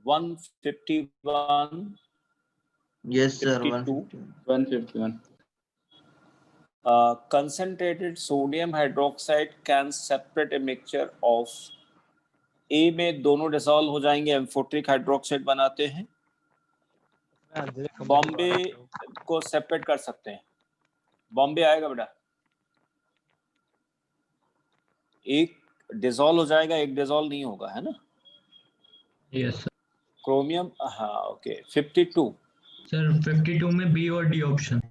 151, Yes sir, 52, 151. concentrated sodium hydroxide can separate a mixture of A में दोनों dissolve हो जाएंगे, एम्फोट्रिक हाइड्रोक्साइड बनाते हैं। बॉम्बे को सेपरेट कर सकते हैं, बॉम्बे आएगा बेटा, एक डिसॉल्व हो जाएगा, एक डिसॉल्व नहीं होगा, है ना? Yes sir. क्रोमियम, हाँ ओके। 52 सर 52 में बी और D option.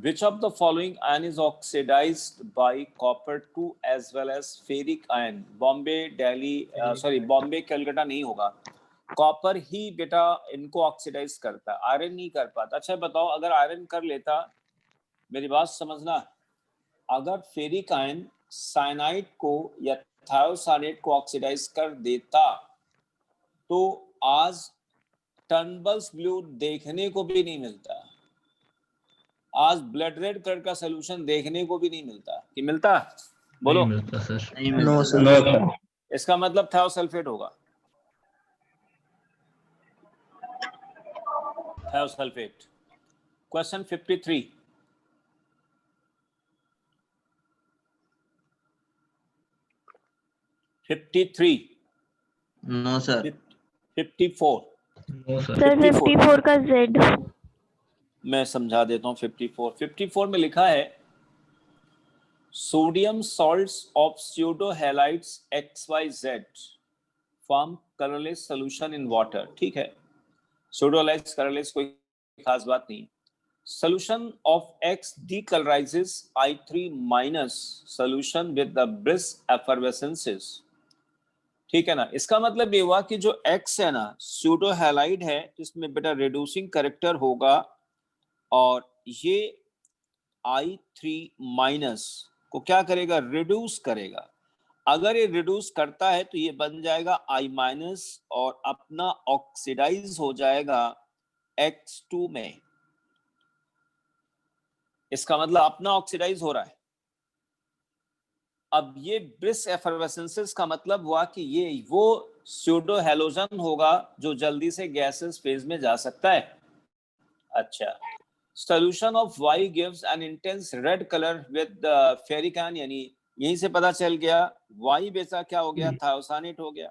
which of the following ion is oxidized by copper 2 as well as ferric ion? Bombay, Delhi, sorry Bombay Calcutta नहीं होगा, कॉपर ही बेटा इनको ऑक्सीडाइज करता है, आयरन नहीं कर पाता। अच्छा बताओ, अगर आयरन कर लेता, मेरी बात समझना, अगर फेरिक आयन साइनाइड को या थायोसाइनेट को ऑक्सीडाइज कर देता तो आज टर्नबल्स ब्लू देखने को भी नहीं मिलता, आज ब्लड रेड कलर का सोल्यूशन देखने को भी नहीं मिलता। कि मिलता? बोलो। नहीं मिलता सर। No sir. इसका मतलब थायोसल्फेट होगा, thiosulphate. Question 53, no sir. 54 no sir. Sir 54 का जेड। मैं समझा देता हूँ। 54 में लिखा है sodium salts of pseudo halides XYZ form colourless solution in water. ठीक है, स्यूडो हैलाइड्स कलरलेस, कोई खास बात नहीं। Solution of X decolorizes I3 minus solution with the brisk effervescences. ठीक है ना? इसका मतलब ये हुआ कि जो X है ना, स्यूडो हैलाइड है, जिसमें बेटा रिड्यूसिंग कैरेक्टर होगा, और ये I3 माइनस को क्या करेगा? रिड्यूस करेगा। अगर ये रिड्यूस करता है तो ये बन जाएगा I माइनस और अपना ऑक्सीडाइज हो जाएगा X2 में। इसका मतलब अपना ऑक्सीडाइज हो रहा है। अब ये ब्रिस्क एफरवेसेंसेस का मतलब हुआ कि ये वो स्यूडो हैलोजन होगा जो जल्दी से गैसेस फेज में जा सकता है। अच्छा, solution of Y gives an intense red color with the ferric ion, यानी यहीं से पता चल गया Y बेचा क्या हो गया? थायोसानेट हो गया।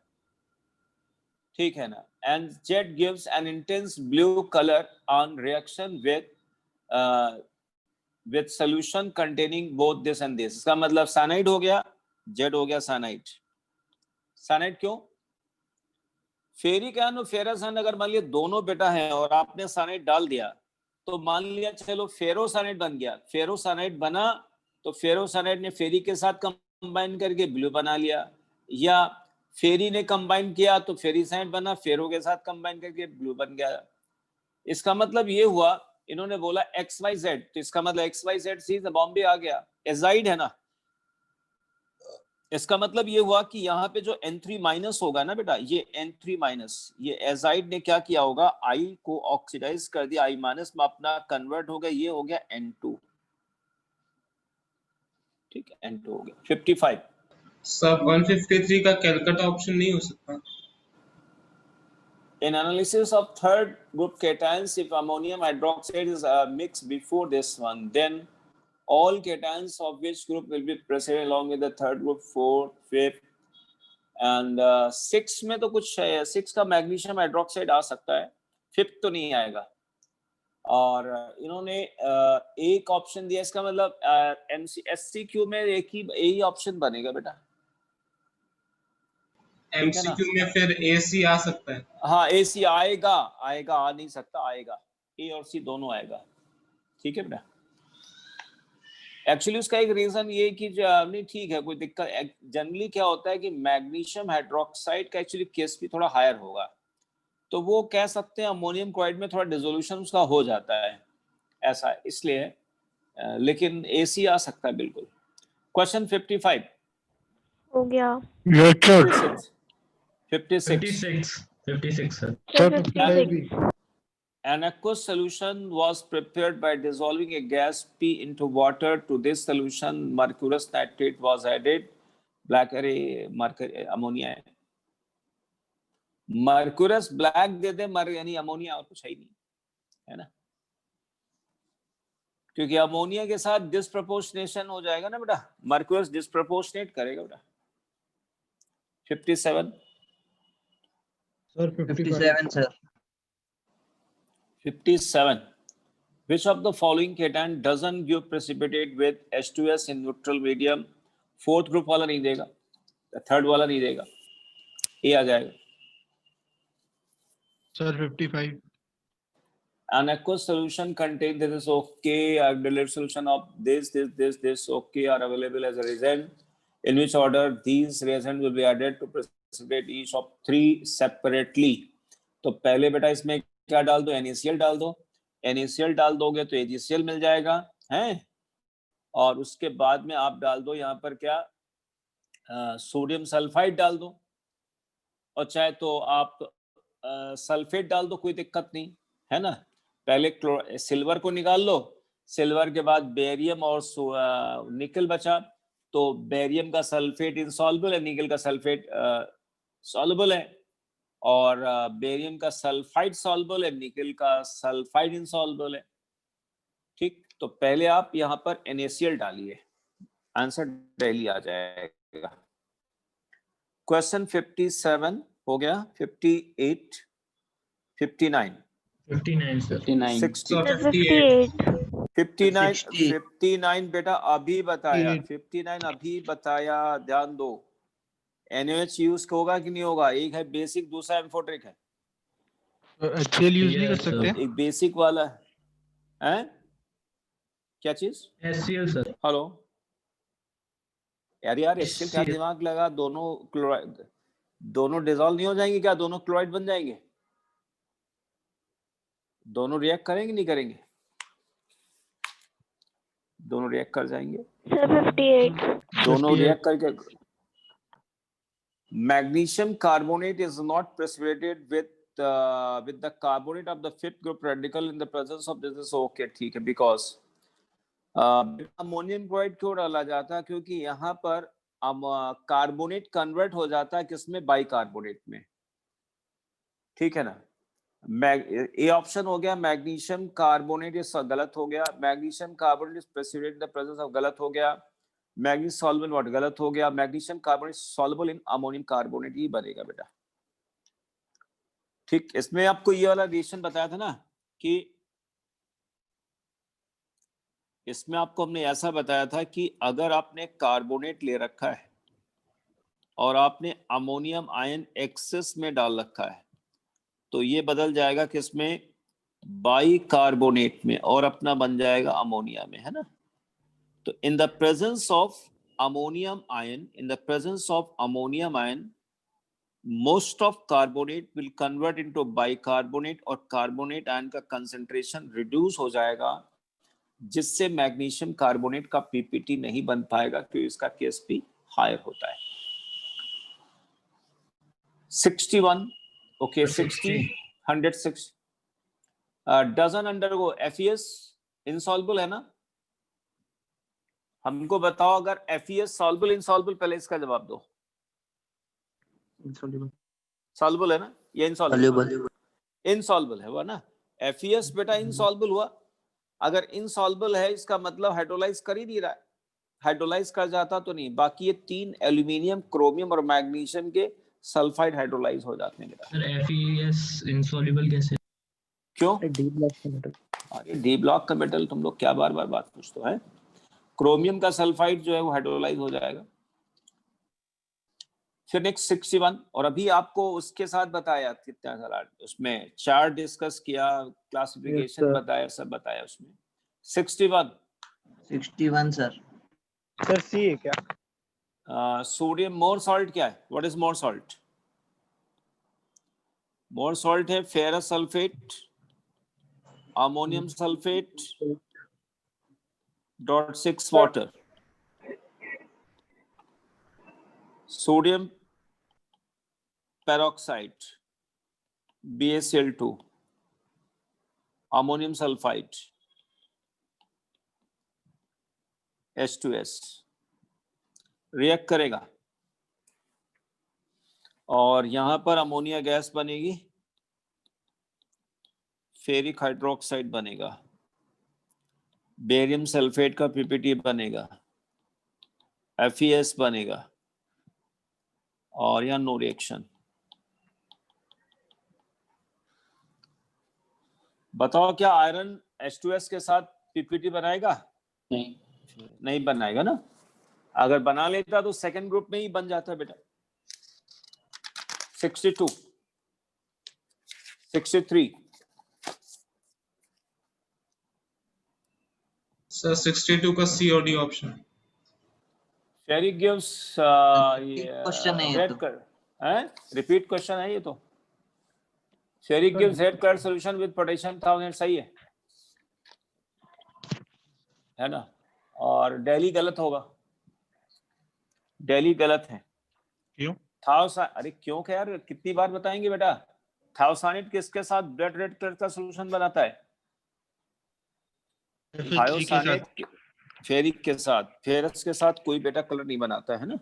ठीक है ना? and Z gives an intense blue color on reaction with solution containing both this and this। इसका मतलब साइनाइड हो गया, Z हो गया साइनाइड। साइनाइड क्यों? फेरिक आयन और फेरस आयन अगर मान लिया दोनों बेटा है और आपने साइनाइड डाल दिया तो मान लिया चलो फेरोसाइनाइड बन गया। फेरोसाइनाइड बना तो फेरोसाइनाइड ने फेरी के साथ कंबाइन करके ब्लू बना लिया, या फेरी ने कंबाइन किया तो फेरीसाइड बना, फेरो के साथ कंबाइन करके ब्लू बन गया। इसका मतलब ये हुआ, इन्होंने बोला XYZ, तो इसका मतलब XYZ सी बॉम्बे आ गया, एजाइड है ना। इसका मतलब ये हुआ कि यहाँ पे जो N3 माइनस होगा ना बेटा, ये N3 माइनस, ये एजाइड ने क्या किया होगा? I को ऑक्सीडाइज कर दिया, I माइनस में अपना कन्वर्ट हो गया, ये हो गया N2। ठीक है, N2 हो गया। 55 सब 153 का कैलकाटा ऑप्शन नहीं हो सकता। In analysis of third group cations, if ammonium hydroxide is mixed before this one, then all cations of which group will be present along with the third group, fourth, fifth and sixth में तो कुछ है, 6 का magnesium hydroxide आ सकता है, 5th तो नहीं आएगा। और इन्होंने एक ऑप्शन दिया, इसका मतलब SCQ में एक ही ऑप्शन बनेगा बेटा। MCQ में फिर AC आ सकता है। हाँ AC आएगा, आ नहीं सकता, आएगा, A और C दोनों आएगा। ठीक है बेटा। एक्चुअली उसका एक रीजन ये कि नहीं, ठीक है, कोई दिक्कत। जनरली क्या होता है कि मैग्नीशियम हाइड्रोक्साइड का एक्चुअली केस भी थोड़ा हायर होगा, तो वो कह सकते हैं अमोनियम क्लोराइड में थोड़ा डिसोल्यूशन उसका हो जाता है, ऐसा है, इसलिए लेकिन AC आ सकता है बिल्कुल। क्वेश्चन 55 हो गया। 56 sir. Sir 56। An aqueous solution was prepared by dissolving a gas P into water. To this solution, mercurous nitrate was added. Black array mercury ammonia है। मर्क्यूरस ब्लैक दे दे मर यानी अमोनिया और कुछ है ही नहीं, है ना, क्योंकि अमोनिया के साथ डिस्प्रपोर्शनेशन हो जाएगा ना बेटा, मर्क्यूरस डिस्प्रपोर्शनेट करेगा बेटा। 57 Sir, 57 sir. 57 which of the following cation doesn't give precipitate with H2S in neutral medium? Fourth group वाला नहीं देगा, थर्ड वाला नहीं देगा, ए आ जाएगा। Sir, 55. An aqueous solution contains this is okay, aldehyde solution of this okay are available as a reagent. In which order these reagents will be added to precipitate each of three separately? तो पहले बेटा इसमें क्या डाल दो, NaCl डाल दो, NaCl डाल दोगे तो AgCl मिल जाएगा, हैं, और उसके बाद में आप डाल दो यहाँ पर क्या, सोडियम सल्फाइड डाल दो, और चाहे तो आप सल्फेट डाल दो, कोई दिक्कत नहीं, है ना। पहले सिल्वर को निकाल लो, सिल्वर के बाद बेरियम और निकल बचा, तो बेरियम का सल्फेट इंसॉल्युबल है, निकल का सल्फेट सॉल्युबल है, और बेरियम का सल्फाइड सॉल्युबल है, निकल का सल्फाइड इनसॉल्युबल है। ठीक, तो पहले आप यहाँ पर NaCl डालिए, आंसर डेली आ जाएगा। क्वेश्चन 57 हो गया, 58 59 59 sir. 59 So 60 58. 59 बेटा अभी बताया, 58. 59 अभी बताया, ध्यान दो। NaOH यूज होगा कि नहीं होगा, एक है बेसिक, दूसरा एम्फोटेरिक है, HCl यूज नहीं कर Yes, sir. सकते? एक बेसिक वाला है, क्या चीज, HCl sir. हेलो यार HCl क्या HCl. दिमाग लगा, दोनों क्लोराइड, दोनों डिसॉल्व नहीं हो जाएंगे क्या, दोनों क्लोराइड बन जाएंगे, दोनों रिएक्ट करेंगे नहीं करेंगे, दोनों रिएक्ट कर जाएंगे, Sir, 58. दोनों 58. रिएक्ट करके। Magnesium carbonate is not precipitated with the carbonate of the fifth group radical in the presence of this is okay, ठीक है, because अमोनियम क्लोराइड क्यों डाला जाता है, क्योंकि यहाँ पर कार्बोनेट कन्वर्ट हो जाता है किसमें, बाइकार्बोनेट में, ठीक है ना। ए ऑप्शन हो गया, मैग्नीशियम कार्बोनेट, ये गलत हो गया, magnesium carbonate is precipitated in the presence of, गलत हो गया, मैग्नीशियम सॉल्वेंट व्हाट, गलत हो गया, magnesium carbonate soluble in ammonium carbonate, ये बनेगा बेटा। ठीक, इसमें आपको ये वाला रिएक्शन बताया था ना, कि इसमें आपको हमने ऐसा बताया था कि अगर आपने कार्बोनेट ले रखा है और आपने अमोनियम आयन एक्सेस में डाल रखा है, तो ये बदल जाएगा किसमें, बाइकार्बोनेट में, और अपना बन जाएगा अमोनिया में, है ना। तो in the presence of ammonium ion, in the presence of ammonium ion, most of carbonate will convert into bicarbonate, और कार्बोनेट आयन का कंसंट्रेशन रिड्यूस हो जाएगा, जिससे मैग्नीशियम कार्बोनेट का पीपीटी नहीं बन पाएगा, क्योंकि इसका केएसपी हायर होता है। 61 okay, 60 106 doesn't undergo FeS insoluble है ना, हमको बताओ अगर FeS सॉल्युबल इनसॉल्युबल, पहले इसका जवाब दो। सॉल्युबल है ना, ये इनसॉल्युबल, इनसॉल्युबल है वो ना, FeS बेटा इनसॉल्युबल हुआ, अगर इनसॉल्युबल है इसका मतलब हाइड्रोलाइज कर ही नहीं रहा है, हाइड्रोलाइज कर जाता तो नहीं, बाकी ये तीन एल्यूमिनियम, क्रोमियम और मैग्नीशियम के सल्फाइड हाइड्रोलाइज हो जाते हैं बेटा। Sir, FeS insoluble कैसे? क्यों, अरे डी ब्लॉक का मेटल, तुम लोग क्या बार बार बात पूछते हो, है क्रोमियम का सल्फाइड जो है वो हाइड्रोलाइज हो जाएगा। फिर नेक्स्ट 61, और अभी आपको उसके साथ बताया कितना सारा, उसमें चार्ट डिस्कस किया, क्लासिफिकेशन बताया, सब बताया उसमें। 61 सर। सर सी है क्या, सोडियम मोर सॉल्ट क्या है, what is Mohr salt, Mohr salt है ferrous sulphate, ammonium sulphate .6 water, sodium peroxide BaCl2, ammonium sulphide H2S, react करेगा, और यहां पर अमोनिया गैस बनेगी, फेरिक हाइड्रोक्साइड बनेगा, बेरियम सल्फेट का पीपीटी बनेगा, FeS बनेगा, और यहाँ नो रिएक्शन। बताओ क्या आयरन H2S के साथ पीपीटी बनाएगा? नहीं बनाएगा ना। अगर बना लेता तो सेकंड ग्रुप में ही बन जाता बेटा। 62, 63, सर 62 का C और D option. Ferric gives question है ये रेड तो। कलर है, रिपीट क्वेश्चन है ये तो। Ferric gives red colour solution with potassium 1000, सही है ना। और डेली गलत होगा, डेली गलत है। क्यों? अरे क्यों क्या यार, कितनी बार बताएंगे बेटा। थायोसाइनेट किसके साथ ब्लड रेड कलर का सॉल्यूशन बनाता है? Fe3 के थायोसाइनेट साथ। फेरिक के साथ, फेरस के साथ कोई बेटा कलर नहीं बनाता है ना।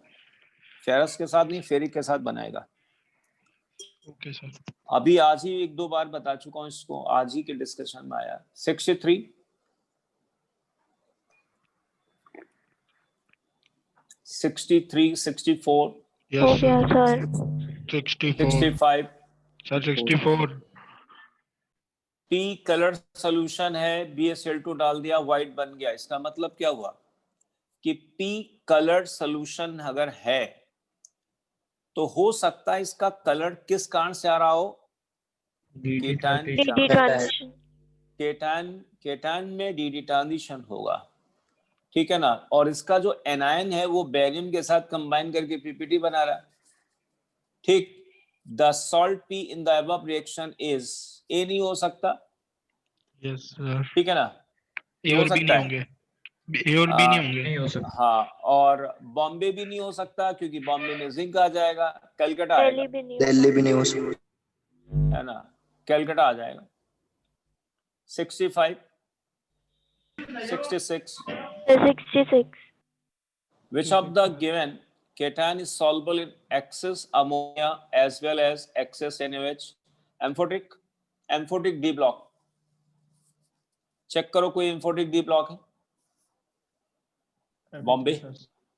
फेरस के साथ नहीं, फेरिक के साथ बनाएगा। Okay sir. अभी आज ही 1-2 बार बता चुका हूं इसको, आज ही के डिस्कशन में आया। 63, 63, 64, हो यस गया sir. Sir. 64 65। Sir. 64 T colour solution है, BaCl2 डाल दिया, व्हाइट बन गया। इसका मतलब क्या हुआ कि पी कलर सोल्यूशन अगर है तो हो सकता है इसका कलर किस कारण से आ रहा हो? Cation DD transition. केटायन में डीडी ट्रांजिशन होगा, ठीक है ना। और इसका जो एनायन है वो बेरियम के साथ कंबाइन करके पीपीटी बना रहा है, ठीक। The salt P in the above reaction is, A नहीं हो सकता, यस सर। ठीक है ना। ए हो और बी सकता नहीं है, होंगे, ए और बी नहीं होंगे। नहीं हो सकता। हाँ, और बॉम्बे भी नहीं हो सकता क्योंकि बॉम्बे में जिंक आ जाएगा, कलकत्ता आएगा, दिल्ली भी नहीं होगा। दिल्ली भी नहीं हो सकती। है ना, कलकत्ता आ जाएगा। 65, 66, 66। which of the given cation is soluble in excess ammonia as well as excess NaOH? Amphotic, amphotic D block, check करो कोई एम्फोटिक डी ब्लॉक है? Bombay,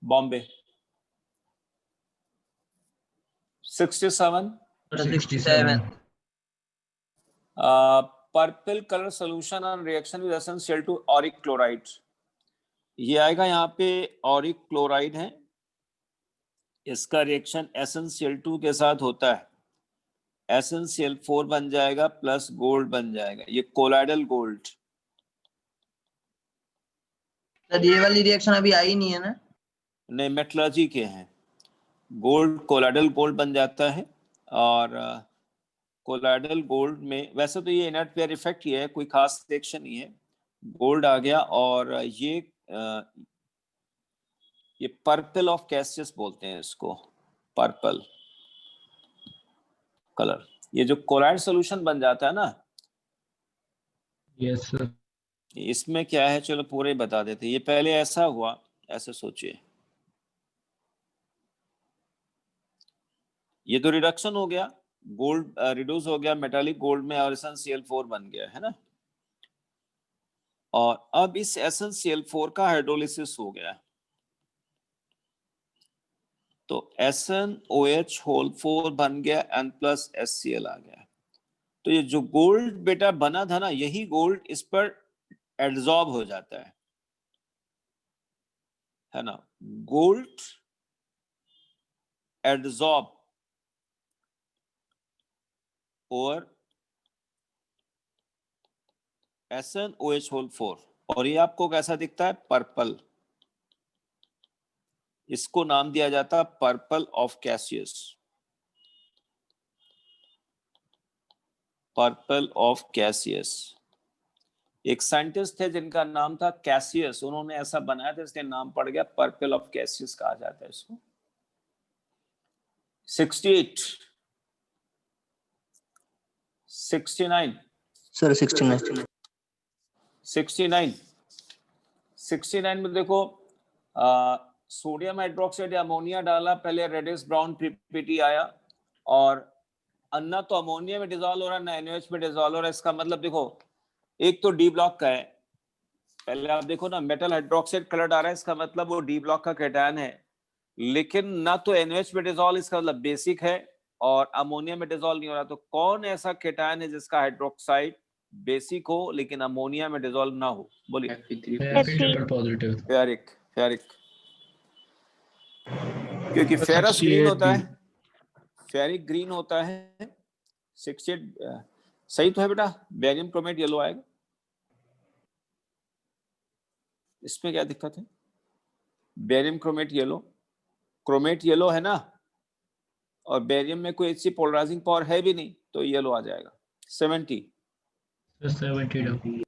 Bombay. 67, 67 purple colour solution on reaction with SnCl2 auric chloride. ये आएगा यहाँ पे, Auric chloride है, इसका reaction SnCl2 के साथ होता है, SnCl4 बन जाएगा प्लस गोल्ड बन जाएगा, ये कोलाइडल गोल्ड। सर ये वाली रिएक्शन अभी आई नहीं है ना? नहीं, मेटलर्जी के हैं। गोल्ड कोलाइडल गोल्ड बन जाता है, और कोलाइडल गोल्ड में वैसे तो ये इनर्ट पेयर इफेक्ट ही है, कोई खास रिएक्शन नहीं है। गोल्ड आ गया, और ये पर्पल ऑफ कैसियस बोलते हैं इसको, पर्पल कलर। ये जो कोलाइड सॉल्यूशन बन जाता है ना, यस सर। इसमें क्या है, चलो पूरे बता देते। ये पहले ऐसा हुआ, ऐसे सोचिए, ये तो रिडक्शन हो गया, गोल्ड रिड्यूस हो गया मेटालिक गोल्ड में, और SnCl4 बन गया है ना। और अब इस SnCl4 का हाइड्रोलिसिस हो गया, तो SnOH4 बन गया, N+HCl आ गया। तो ये जो गोल्ड बेटा बना था ना, यही गोल्ड इस पर एड्सॉर्ब हो जाता है ना। गोल्ड एड्सॉर्ब और SnOH4, और ये आपको कैसा दिखता है? पर्पल। इसको नाम दिया जाता है purple of Cassius, purple of Cassius. एक साइंटिस्ट थे जिनका नाम था कैसियस, उन्होंने ऐसा बनाया था, इसलिए नाम पड़ गया, पर्पल ऑफ कैसियस कहा जाता है इसको। 68, 69 सर 69 69 में देखो, सोडियम हाइड्रोक्साइड या अमोनिया डाला, पहले रेडिश ब्राउन पीपीटी आया, और अन्ना तो अमोनिया में डिजोल्व हो रहा है ना NaOH में डिजोल्व हो रहा है। इसका मतलब देखो एक तो डी ब्लॉक का है, पहले आप देखो ना मेटल हाइड्रोक्साइड कलर आ रहा है, इसका मतलब वो डी ब्लॉक का कैटायन है, लेकिन ना तो NaOH में डिजोल्व, इसका मतलब बेसिक है, और अमोनिया में डिजोल्व नहीं हो रहा। तो कौन ऐसा कैटायन है जिसका हाइड्रोक्साइड बेसिक हो लेकिन अमोनिया में डिजोल्व ना हो? बोलिए। Fe triple positive. Ferric, ferric, क्योंकि फेरस ग्रीन होता है, फेरिक ग्रीन होता है। 68 सही तो है बेटा। बेरियम क्रोमेट येलो आएगा, इसमें क्या दिक्कत है? बेरियम क्रोमेट येलो है ना, और बेरियम में कोई ऐसी पोलराइजिंग पावर है भी नहीं, तो येलो आ जाएगा। 70 72.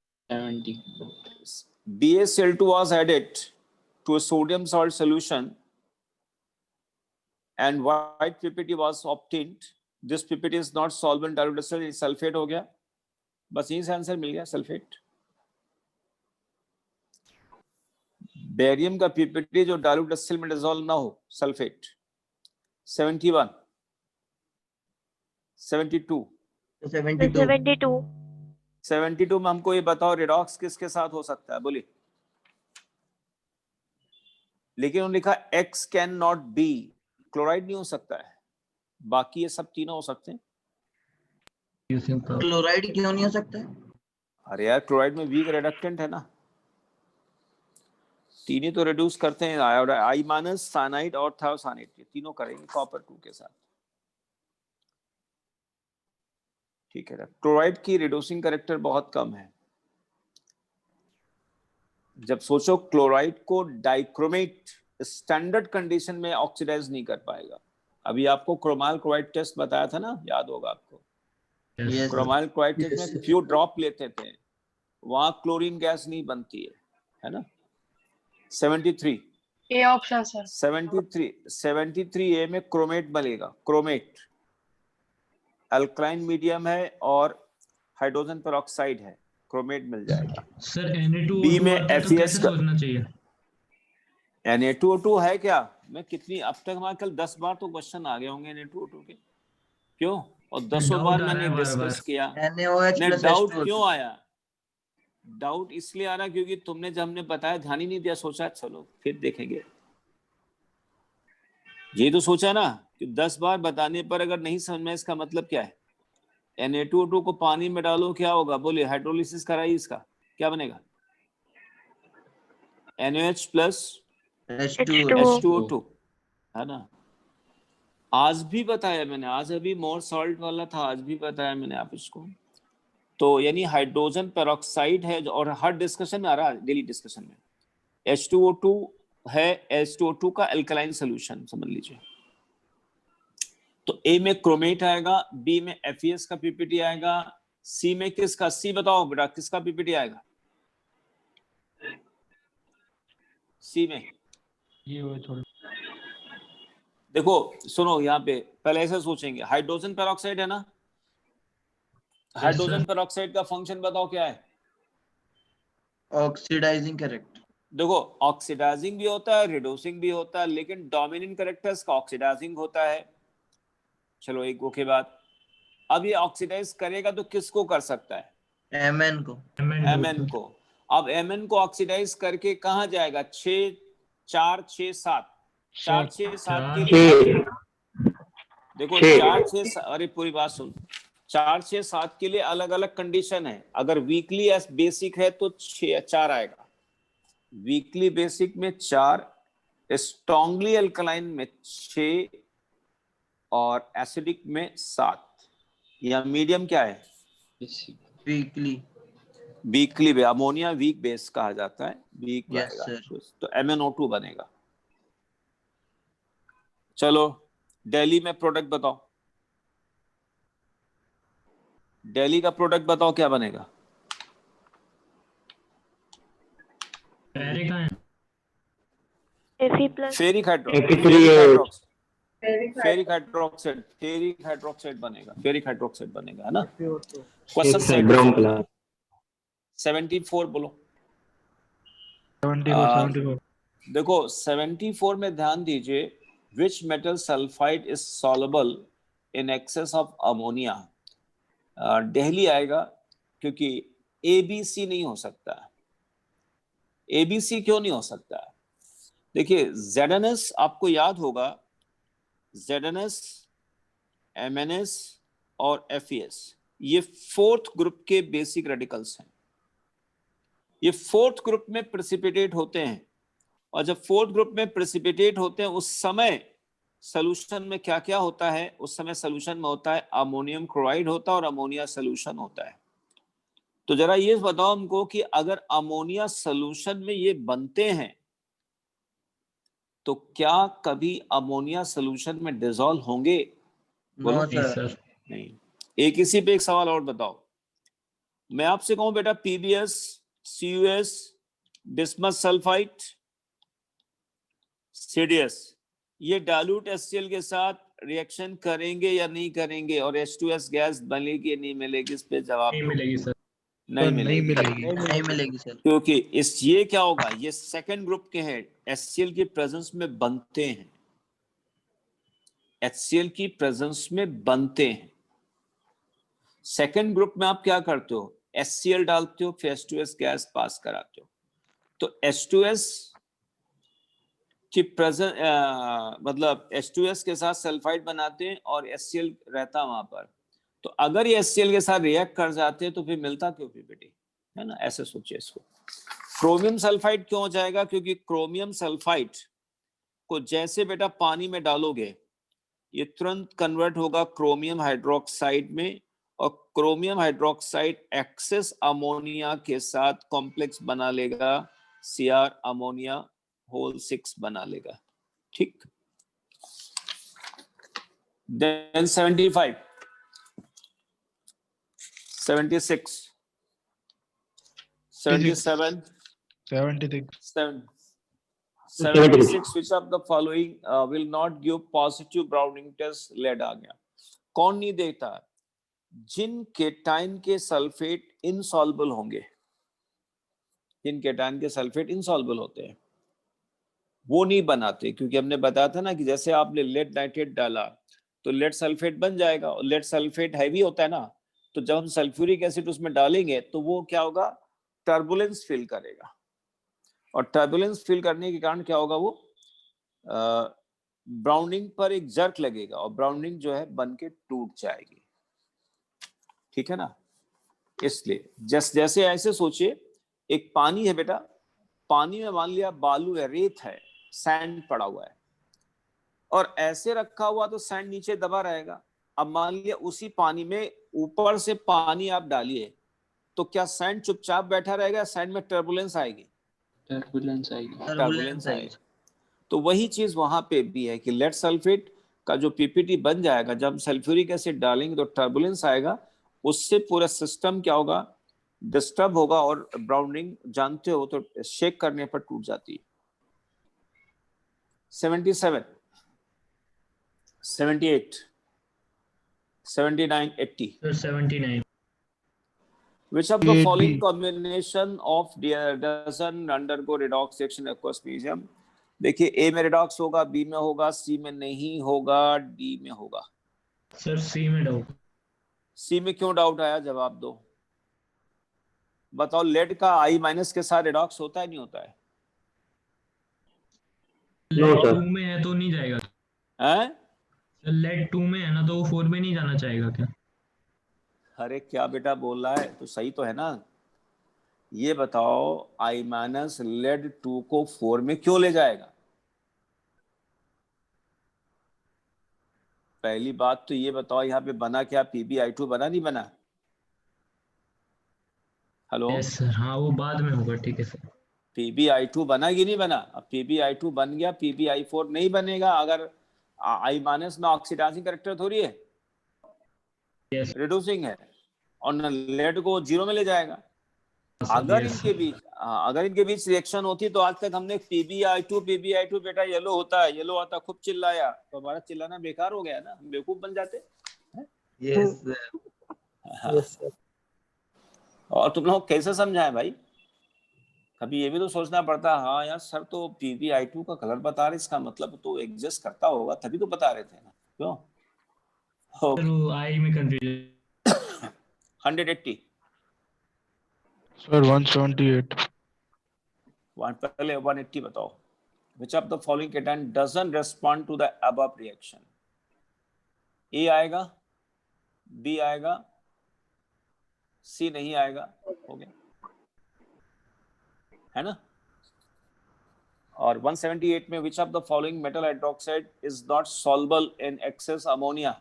BaCl2 was added to a sodium salt solution and white PPT was obtained. This PPT is not solvent dilute distillate, sulphate हो गया। बस यहीं से आंसर मिल गया, सल्फेट। बेरियम का PPT जो डाइल्यूट डिस्टिल में डिसॉल्व ना हो, सल्फेट। 71 72 72 में हमको ये बताओ रिडॉक्स किसके साथ हो सकता है? बोलिए। लेकिन उन्होंने लिखा X can not be, chloride नहीं हो सकता है, बाकी ये सब तीनों हो सकते हैं। क्लोराइड क्यों नहीं हो सकता है? अरे यार क्लोराइड में वीक रिडक्टेंट है ना, तीनों तो रिड्यूस करते हैं, I माइनस, साइनाइड और थायोसाइनेट, ये तीनों करेंगे कॉपर 2 के साथ। ठीक है, क्लोराइड की रिड्यूसिंग कैरेक्टर बहुत कम है। जब सोचो क्लोराइड को डाइक्रोमेट स्टैंडर्ड कंडीशन में ऑक्सीडाइज नहीं कर पाएगा। अभी आपको क्रोमाइल क्लोराइड टेस्ट बताया था ना, याद होगा आपको। Yes, क्रोमाइल क्लोराइड टेस्ट में फ्यू ड्रॉप लेते थे, वहां क्लोरीन गैस नहीं बनती है ना। 73 ए ऑप्शन सर। 73 ए में क्रोमेट बनेगा, क्रोमेट अल्कलाइन मीडियम है और हाइड्रोजन पेरोक्साइड है, क्रोमेट मिल जाएगा। सर Na2O2 बी में आता है तो FeS कैसे का सोचना चाहिए? Na2O2 है क्या? मैं कितनी अब तक हमारे कल 10 बार तो क्वेश्चन आ गए होंगे Na2O2 के, क्यों? और 10 बार मैंने डिस्कस किया। NaOH नहीं, plus डाउट H2O2। क्यों आया? डाउट इसलिए आ रहा क्योंकि तुमने जब हमने बताया ध्यान ही नहीं दिया, सोचा चलो फिर देखेंगे। ये तो सोचा ना कि 10 बार बताने पर अगर नहीं समझ में, इसका मतलब क्या है? Na2O2 को पानी में डालो, क्या होगा? बोलिए, हाइड्रोलिसिस कराइए, इसका क्या बनेगा? NaOH प्लस H2O2 है ना। आज भी बताया मैंने, आज अभी मोर सॉल्ट वाला था, आज भी बताया मैंने आप इसको। तो यानी हाइड्रोजन पेरोक्साइड है, और हर डिस्कशन में आ रहा है, डेली डिस्कशन में। H2O2 है, H2O2 का अल्कलाइन सॉल्यूशन समझ लीजिए। तो ए में क्रोमेट आएगा, बी में FeS का PPT आएगा, सी में किसका? सी बताओ बेटा, किसका PPT आएगा? सी में देखो सुनो, यहाँ पे पहले ऐसे सोचेंगे, हाइड्रोजन पेरोक्साइड है ना, हाइड्रोजन पेरोक्साइड का फंक्शन बताओ क्या है? Oxidising character. देखो ऑक्सीडाइजिंग भी होता है, रिड्यूसिंग भी होता है, लेकिन डोमिनेंट कैरेक्टर्स का ऑक्सीडाइजिंग होता है। चलो एक ओके बात। अब ये ऑक्सीडाइज करेगा तो किसको कर सकता है? Mn को। Mn को। अब Mn को ऑक्सीडाइज करके कहाँ जाएगा? 6 4 6 7 4 6 7 के लिए देखो 4 6 अरे पूरी बात सुन, 4 6 7 के लिए अलग अलग कंडीशन है। अगर वीकली एस बेसिक है तो 4 आएगा, वीकली बेसिक में 4, स्ट्रॉन्गली अल्कलाइन में 6 और एसिडिक में 7। या मीडियम क्या है? वीकली बे, अमोनिया वीक बेस कहा जाता है, वीक बनेगा तो MnO2 बनेगा। चलो दिल्ली में प्रोडक्ट बताओ, दिल्ली का प्रोडक्ट बताओ क्या बनेगा? फेरिक हाइड्रोक्साइड बनेगा, फेरिक हाइड्रोक्साइड बनेगा, है ना। क्वेश्चन 74 बोलो। 74 देखो 74 में ध्यान दीजिए, which metal sulfide is soluble in excess of ammonia, Delhi आएगा क्योंकि ABC नहीं हो सकता। ABC क्यों नहीं हो सकता? देखिए ZNS आपको याद होगा, ZNS, MNS और FES ये फोर्थ ग्रुप के बेसिक रेडिकल्स हैं। ये फोर्थ ग्रुप में प्रेसिपिटेट होते हैं, और जब फोर्थ ग्रुप में प्रेसिपिटेट होते हैं उस समय सोल्यूशन में क्या क्या होता है? उस समय सोल्यूशन में होता है अमोनियम क्लोराइड होता है और अमोनिया सोल्यूशन होता है। तो जरा ये बताओ हमको कि अगर अमोनिया सोल्यूशन में ये बनते हैं तो क्या कभी अमोनिया सोल्यूशन में डिसॉल्व होंगे? बोलो। नो नहीं सर। सर। नहीं। एक इसी पे एक सवाल और बताओ। मैं आपसे कहूं बेटा PBS, CUS, bismuth sulphide, CDS ये डाइल्यूट HCl के साथ रिएक्शन करेंगे या नहीं करेंगे, और H2S गैस बनेगी नहीं मिलेगी? इस पे जवाब नहीं दो। मिलेगी सर। नहीं नहीं मिलेगी, मिलेगी। नहीं मिलेगी सर। क्योंकि इस ये क्या होगा, ये सेकंड ग्रुप के हैं, HCl की प्रेजेंस में बनते हैं, HCl की प्रेजेंस में बनते हैं। सेकंड ग्रुप में आप क्या करते हो? HCl डालते हो, फिर H2S गैस पास कराते हो। तो H2S की प्रेजेंस मतलब H2S के साथ सल्फाइड बनाते हैं और HCl रहता वहां पर। तो अगर ये HCl के साथ रिएक्ट कर जाते हैं तो फिर मिलता क्यों PPT, है ना? ऐसे सोचिए इसको। क्रोमियम सल्फाइड क्यों हो जाएगा? क्योंकि क्रोमियम सल्फाइड को जैसे बेटा पानी में डालोगे ये तुरंत कन्वर्ट होगा क्रोमियम हाइड्रोक्साइड में, और क्रोमियम हाइड्रोक्साइड एक्सेस अमोनिया के साथ कॉम्प्लेक्स बना लेगा, Cr अमोनिया होल 6 बना लेगा। ठीक। Then 75, 76, 77, 76 76 which of the following will not give positive Browning test? Lead आ गया। कौन नहीं देता? जिन केटाइन के सल्फेट इनसॉल्युबल होंगे, जिन केटाइन के सल्फेट इनसॉल्युबल होते हैं वो नहीं बनाते, क्योंकि हमने बताया था ना कि जैसे आपने लेड नाइट्रेट डाला तो लेड सल्फेट बन जाएगा, और लेड सल्फेट हैवी होता है ना, तो जब हम सल्फ्यूरिक एसिड उसमें डालेंगे तो वो क्या होगा? टर्बुलेंस फील करेगा, और टर्बुलेंस फील करने के कारण क्या होगा? वो ब्राउनिंग पर एक जर्क लगेगा और ब्राउनिंग जो है बन के टूट जाएगी। ठीक है ना? इसलिए जैसे ऐसे सोचिए, एक पानी है बेटा, पानी में मान लिया बालू है, रेत है, सैंड पड़ा हुआ है, और ऐसे रखा हुआ तो सैंड नीचे दबा रहेगा। अब मान लिया उसी पानी में ऊपर से पानी आप डालिए, तो क्या सैंड चुपचाप बैठा रहेगा? सैंड में टर्बुलेंस आएगी, टर्बुलेंस टर्बुलेंस आएगी। आएगी। तो वही चीज वहां पे भी है कि लेड सल्फेट का जो PPT बन जाएगा, जब हम सल्फ्यूरिक एसिड डालेंगे तो टर्बुलेंस आएगा, उससे पूरा सिस्टम क्या होगा? डिस्टर्ब होगा, और ब्राउनिंग जानते हो तो शेक करने पर टूट जाती है। 77, 78, 79, 80 sir 79। which of the 8B. following combination of doesn't undergo redox reaction aqueous medium? देखिए A में रिडॉक्स होगा, B में होगा, C में नहीं होगा, D में होगा। सर C में डाउट। C में क्यों डाउट आया? जवाब दो, बताओ। लेड का I- के साथ रिडॉक्स होता है नहीं होता है? लेड 2 में है तो नहीं जाएगा। हैं? सर लेड 2 में है ना, तो वो 4 में नहीं जाना चाहेगा क्या? अरे क्या बेटा बोल रहा है? तो सही तो है ना? ये बताओ I- लेड 2 को 4 में क्यों ले जाएगा? पहली बात तो ये बताओ, यहाँ पे बना क्या? PbI2 बना नहीं बना? हेलो? यस सर, हाँ वो बाद में होगा। ठीक है सर। PbI2 बना कि नहीं बना? अब PbI2 बन गया, PbI4 नहीं बनेगा अगर I- में ऑक्सीडाइजिंग कैरेक्टर थोड़ी है, यस रिड्यूसिंग है, और न लेड को 0 में ले जाएगा। सर। अगर यस इनके बीच अगर इनके बीच रिएक्शन होती तो आज तक हमने PbI2 बेटा येलो होता है, येलो आता, खूब चिल्लाया, तो हमारा चिल्लाना बेकार हो गया ना, हम बेवकूफ बन जाते। Yes yes sir. और तुम लोग कैसे समझाएं भाई? कभी ये भी तो सोचना पड़ता है, हाँ यार सर तो PbI2 का कलर बता रहे, इसका मतलब तो एग्जिस्ट करता होगा, तभी तो बता रहे थे ना, क्यों? Okay. चलो आई में कंफ्यूजन 180 सर 178. पहले 180 बताओ. Which of the following cation doesn't respond to the above reaction? A आएगा, B आएगा, C नहीं आएगा. हो गया, है ना. और 178 में which of the following metal hydroxide is not soluble in excess ammonia?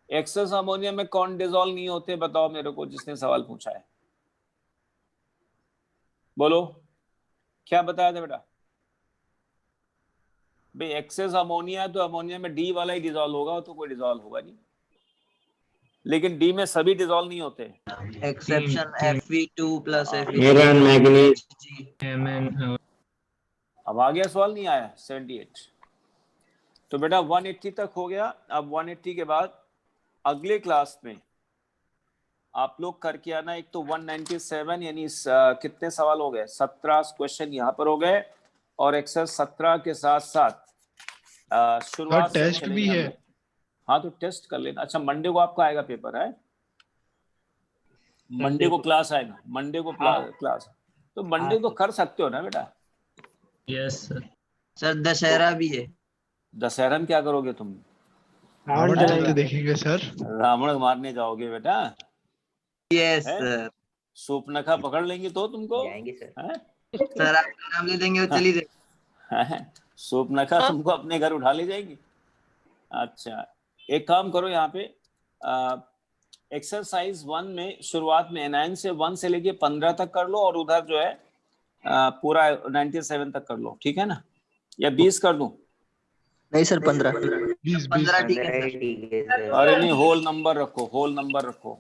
Excess ammonia में कौन डिसॉल्व नहीं होते, बताओ मेरे को जिसने सवाल पूछा है. बोलो क्या बताया था बेटा. भाई एक्सेस अमोनिया तो अमोनिया में डी वाला ही डिसॉल्व होगा, तो कोई डिसॉल्व होगा नहीं. लेकिन डी में सभी डिसॉल्व नहीं होते. Exception Fe2 plus Iron, manganese. M N अब आ गया सवाल, नहीं आया. 78. तो बेटा 180 तक हो गया. अब 180 के बाद अगले क्लास में आप लोग करके आना. एक तो 197 यानी कितने सवाल हो गए, 17 क्वेश्चन यहाँ पर हो गए, और एक्सरसाइज 17 के साथ साथ शुरुआत से टेस्ट भी चलेंगे है. हम लोग. हाँ तो टेस्ट कर लेना. अच्छा मंडे को आपका आएगा पेपर है, मंडे को क्लास आएगा, मंडे को क्लास. तो मंडे को कर सकते हो ना बेटा. Yes sir. सर दशहरा भी है. दशहरा में क्या करोगे तुम? रावण जयंती देखेंगे सर. रावण मारने जाओगे बेटा? यस है? सर. सूपनखा पकड़ लेंगे तो तुमको जाएंगे सर. हैं? सर आप नाम ले देंगे वो चली जाएगी. हैं? सूपनखा तुमको अपने घर उठा ले जाएंगी. अच्छा एक काम करो, यहाँ पे एक्सरसाइज 1 में शुरुआत में एनाइन से 1 से लेके 15 तक कर लो, और उधर जो है पूरा 97 तक कर लो. ठीक है ना, या 20 कर दूं? नहीं सर 15. 20 15 ठीक है सर. अरे नहीं, होल नंबर रखो, होल नंबर रखो.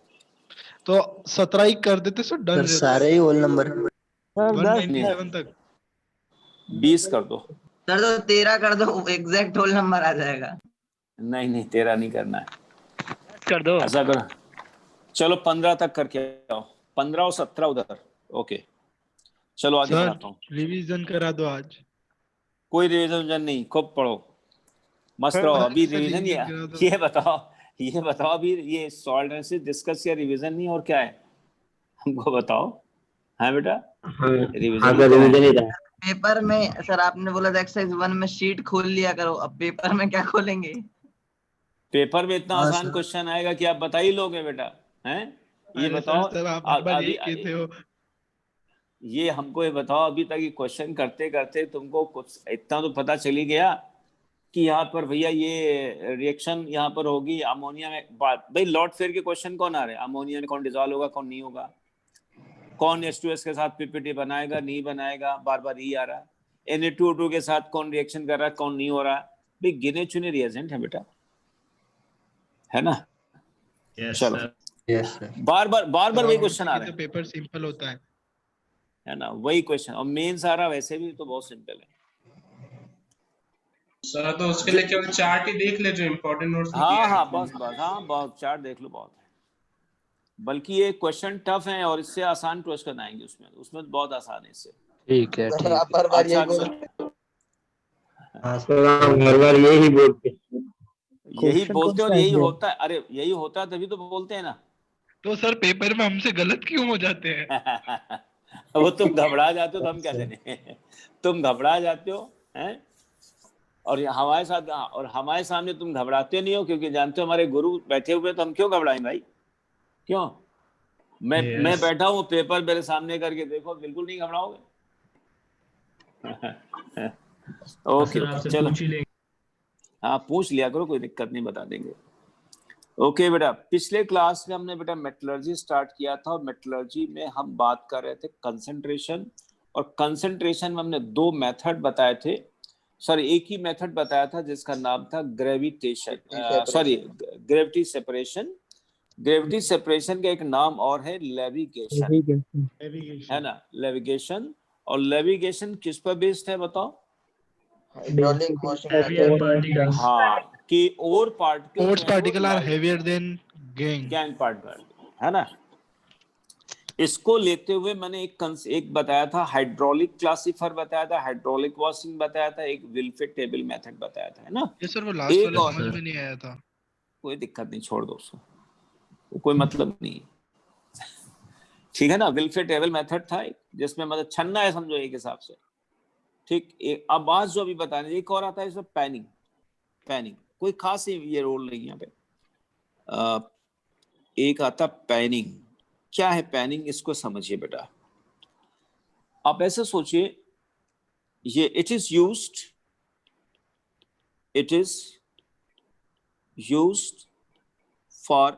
तो 17 ही कर देते सर. डन सर सारे ही होल नंबर. 197 तक. 20 कर दो. सर तो 13 कर दो, एग्जैक्ट होल नंबर आ जाएगा. नहीं नहीं 13 नहीं करना है. कर दो. ऐसा करो, चलो 15 तक करके आओ. 15 और 17 उधर. ओके चलो आगे सर बढ़ाता हूँ. रिवीजन करा दो आज. कोई रिवीजन नहीं, खूब पढ़ो, मस्त रहो. अभी सर, रिवीजन रिवीजन करा दो. ये बताओ अभी ये सॉल्ट एनालिसिस डिस्कस किया, रिवीजन नहीं और क्या है हमको बताओ. हाँ बेटा रिवीजन ही था. पेपर में सर आपने बोला था एक्सरसाइज 1 में शीट खोल लिया करो, अब पेपर में क्या खोलेंगे? पेपर में इतना हाँ, आसान सर. क्वेश्चन आएगा कि आप बता ही लोगे बेटा. हैं ये अरे बताओ. सर आप अभी- नंबर एक के थे हो. ये हमको ये बताओ, अभी तक ये क्वेश्चन करते करते तुमको कुछ इतना तो पता चली गया कि यहाँ पर भैया ये रिएक्शन यहाँ पर होगी अमोनिया में. भाई लॉर्ड फेयर के क्वेश्चन कौन आ रहे हैं? अमोनिया में कौन डिसॉल्व होगा, कौन नहीं होगा, कौन H2S के साथ पीपीटी बनाएगा, नहीं बनाएगा, बार बार ये आ रहा है. Na2O2 के साथ कौन रिएक्शन कर रहा है, कौन नहीं हो रहा है. भाई गिने चुने रिएजेंट है बेटा, है ना. यस चलो. सर. Yes sir. बार बार वही क्वेश्चन आ रहे तो हैं, पेपर सिंपल होता है ना, वही क्वेश्चन. और मेंस आ रहा वैसे भी तो बहुत सिंपल है. सर तो उसके लिए केवल चार्ट ही देख ले जो इम्पोर्टेंट नोट्स में हाँ दिया हाँ है. बस हाँ बहुत चार्ट देख लो, बहुत है. बल्कि ये क्वेश्चन टफ है और इससे आसान क्वेश्चन आएंगे उसमें तो बहुत आसान है इससे. ठीक है. सर आप हर बार अच्छा, यही बोलते अच्छा. हाँ सर आप हर बार यही बोलते. यही बोलते और यही होता है. अरे यही होता है तभी तो बोलते हैं ना. तो सर पेपर में हमसे गलत क्यों हो जाते हैं? वो तुम घबरा जाते हो तो हम क्या देने. तुम घबरा जाते हो हैं, और हमारे सामने तुम घबराते नहीं हो, क्योंकि जानते हो हमारे गुरु बैठे हुए, तो हम क्यों घबराएं भाई, क्यों? मैं बैठा हूँ, पेपर मेरे सामने करके देखो, बिल्कुल नहीं घबराओगे. ओके चलो. पूछ ही लेंगे. हाँ पूछ लिया करो, कोई दिक्कत नहीं, बता देंगे. ओके बेटा, पिछले क्लास में हमने बेटा मेटलर्जी स्टार्ट किया था, और मेटलर्जी में हम बात कर रहे थे कंसंट्रेशन, और कंसंट्रेशन में हमने 2 मेथड बताए थे. सॉरी एक ही मेथड बताया था जिसका नाम था ग्रेविटी सेपरेशन. ग्रेविटी सेपरेशन का एक नाम और है लेविगेशन, है ना, लेविगेशन. और लेविगेशन किस पर बेस्ड है बताओ? Hydraulic particles. हाँ कि और Force particle are heavier than gang. Particle, है ना. इसको लेते हुए मैंने एक बताया था हाइड्रोलिक क्लासिफायर बताया था, हाइड्रोलिक वॉशिंग बताया था, एक विल्फेट टेबल मेथड बताया था, है ना. ये सर वो लास्ट एक वाला और समझ में नहीं आया था. कोई दिक्कत नहीं, छोड़ दो उसको, कोई मतलब नहीं। ठीक है ना, विल्फ्रेड टेबल मेथड था एक, जिसमें मतलब छन्ना है समझो एक हिसाब से। ठीक, अब आज जो अभी बताने, एक और आता है इसमें पैनिंग। पैनिंग कोई खास ये रोल नहीं यहाँ पे। एक आता पैनिंग। क्या है पैनिंग, इसको समझिए बेटा। आप ऐसे सोचिए, ये it is used for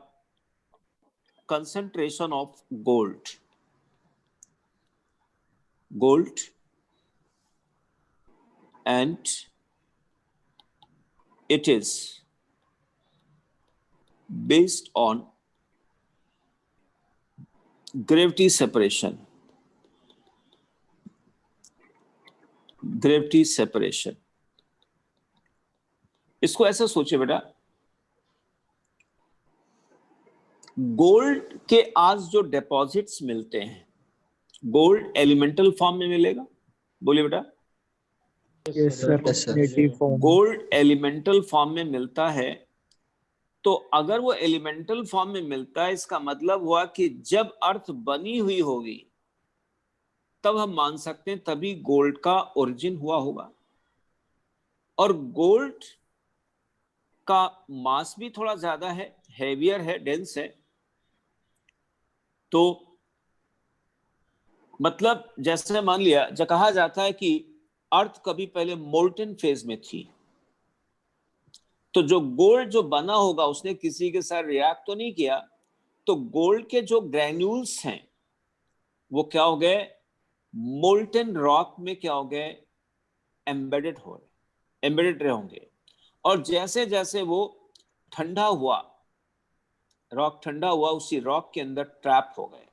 concentration of gold and it is based on gravity separation इसको ऐसा सोचिए बेटा, गोल्ड के आज जो डिपॉजिट्स मिलते हैं, गोल्ड एलिमेंटल फॉर्म में मिलेगा, बोलिए बेटा। Yes, sir. Native form. Gold elemental form में मिलता है, तो अगर वो एलिमेंटल फॉर्म में मिलता है, इसका मतलब हुआ कि जब अर्थ बनी हुई होगी तब हम मान सकते हैं तभी गोल्ड का ओरिजिन हुआ होगा। और गोल्ड का मास भी थोड़ा ज्यादा है, हेवियर है, डेंस है। तो मतलब जैसे मान लिया, जो कहा जाता है कि अर्थ कभी पहले मोल्टन फेज में थी, तो जो गोल्ड जो बना होगा उसने किसी के साथ रिएक्ट तो नहीं किया, तो गोल्ड के जो ग्रैन्यूल्स हैं वो क्या हो गए, मोल्टन रॉक में क्या हो गए, एम्बेडेड रहे होंगे। और जैसे जैसे वो ठंडा हुआ, रॉक ठंडा हुआ, उसी रॉक के अंदर ट्रैप हो गए।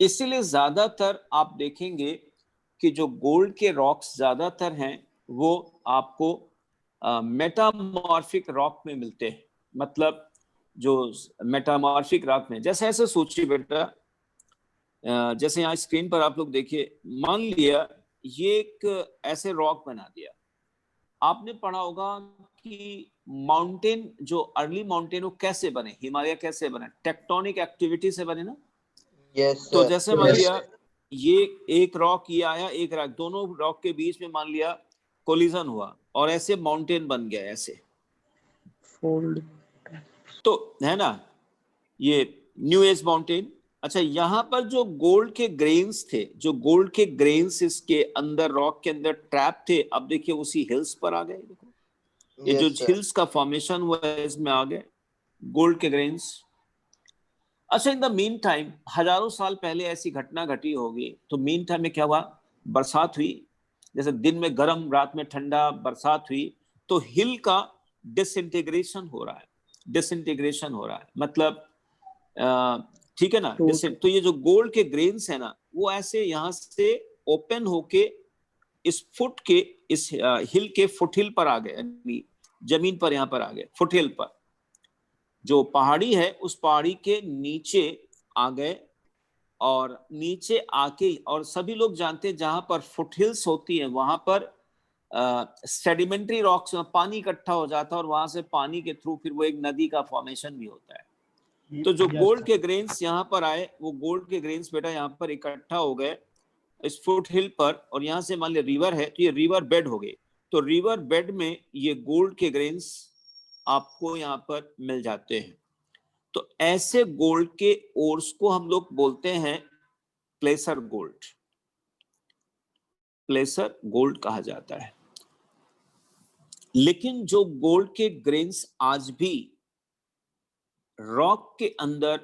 इसीलिए ज्यादातर आप देखेंगे कि जो गोल्ड के रॉक्स ज्यादातर हैं वो आपको मेटामॉर्फिक रॉक में मिलते हैं। मतलब जो मेटामॉर्फिक रॉक में, जैसे ऐसे सोचिए बेटा, जैसे यहाँ स्क्रीन पर आप लोग देखिए, मान लिया ये एक ऐसे रॉक बना दिया। आपने पढ़ा होगा कि माउंटेन, जो अर्ली माउंटेन, वो कैसे बने, हिमालय कैसे बने, टेक्टोनिक एक्टिविटी से बने ना। यस तो सर। जैसे मान लिया ये एक रॉक, ये आया एक रॉक, दोनों रॉक के बीच में मान लिया कोलिजन हुआ और ऐसे माउंटेन बन गया ऐसे, Fold. तो है ना, ये न्यू एज माउंटेन। अच्छा, यहाँ पर जो गोल्ड के ग्रेन्स थे, जो गोल्ड के ग्रेन्स इसके अंदर रॉक के अंदर ट्रैप थे, अब देखिए उसी हिल्स पर आ गए। देखो ये जो हिल्स का फॉर्मेशन हुआ है इसमें आ गए गोल्ड के ग्रेन्स। अच्छा, इन द मीन टाइम, हजारों साल पहले ऐसी घटना घटी होगी, तो मीन टाइम में क्या हुआ, बरसात हुई। जैसे दिन में गर्म, रात में ठंडा, बरसात हुई, तो हिल का डिसइंटीग्रेशन हो रहा है, मतलब ठीक है ना। तो ये जो गोल्ड के ग्रेन्स है ना, वो ऐसे यहाँ से ओपन होके इस फुट के, इस हिल के फुटहिल पर आ गए, जमीन पर यहाँ पर आ गए, फुटहिल पर जो पहाड़ी है उस पहाड़ी के नीचे आ गए। और नीचे आके, और सभी लोग जानते हैं जहां पर फुटहिल्स होती है वहां पर सेडिमेंट्री रॉक्स में पानी इकट्ठा हो जाता है, और वहां से पानी के थ्रू फिर वो एक नदी का फॉर्मेशन भी होता है। तो जो गोल्ड के ग्रेन्स यहाँ पर आए, वो गोल्ड के ग्रेन्स बेटा यहाँ पर इकट्ठा हो गए इस फुट हिल पर, और यहाँ से मान लिया रिवर है, तो ये रिवर बेड हो गए। तो रिवर बेड में ये गोल्ड के ग्रेन्स आपको यहाँ पर मिल जाते हैं। तो ऐसे गोल्ड के ओर्स को हम लोग बोलते हैं प्लेसर गोल्ड कहा जाता है। लेकिन जो गोल्ड के ग्रेन्स आज भी रॉक के अंदर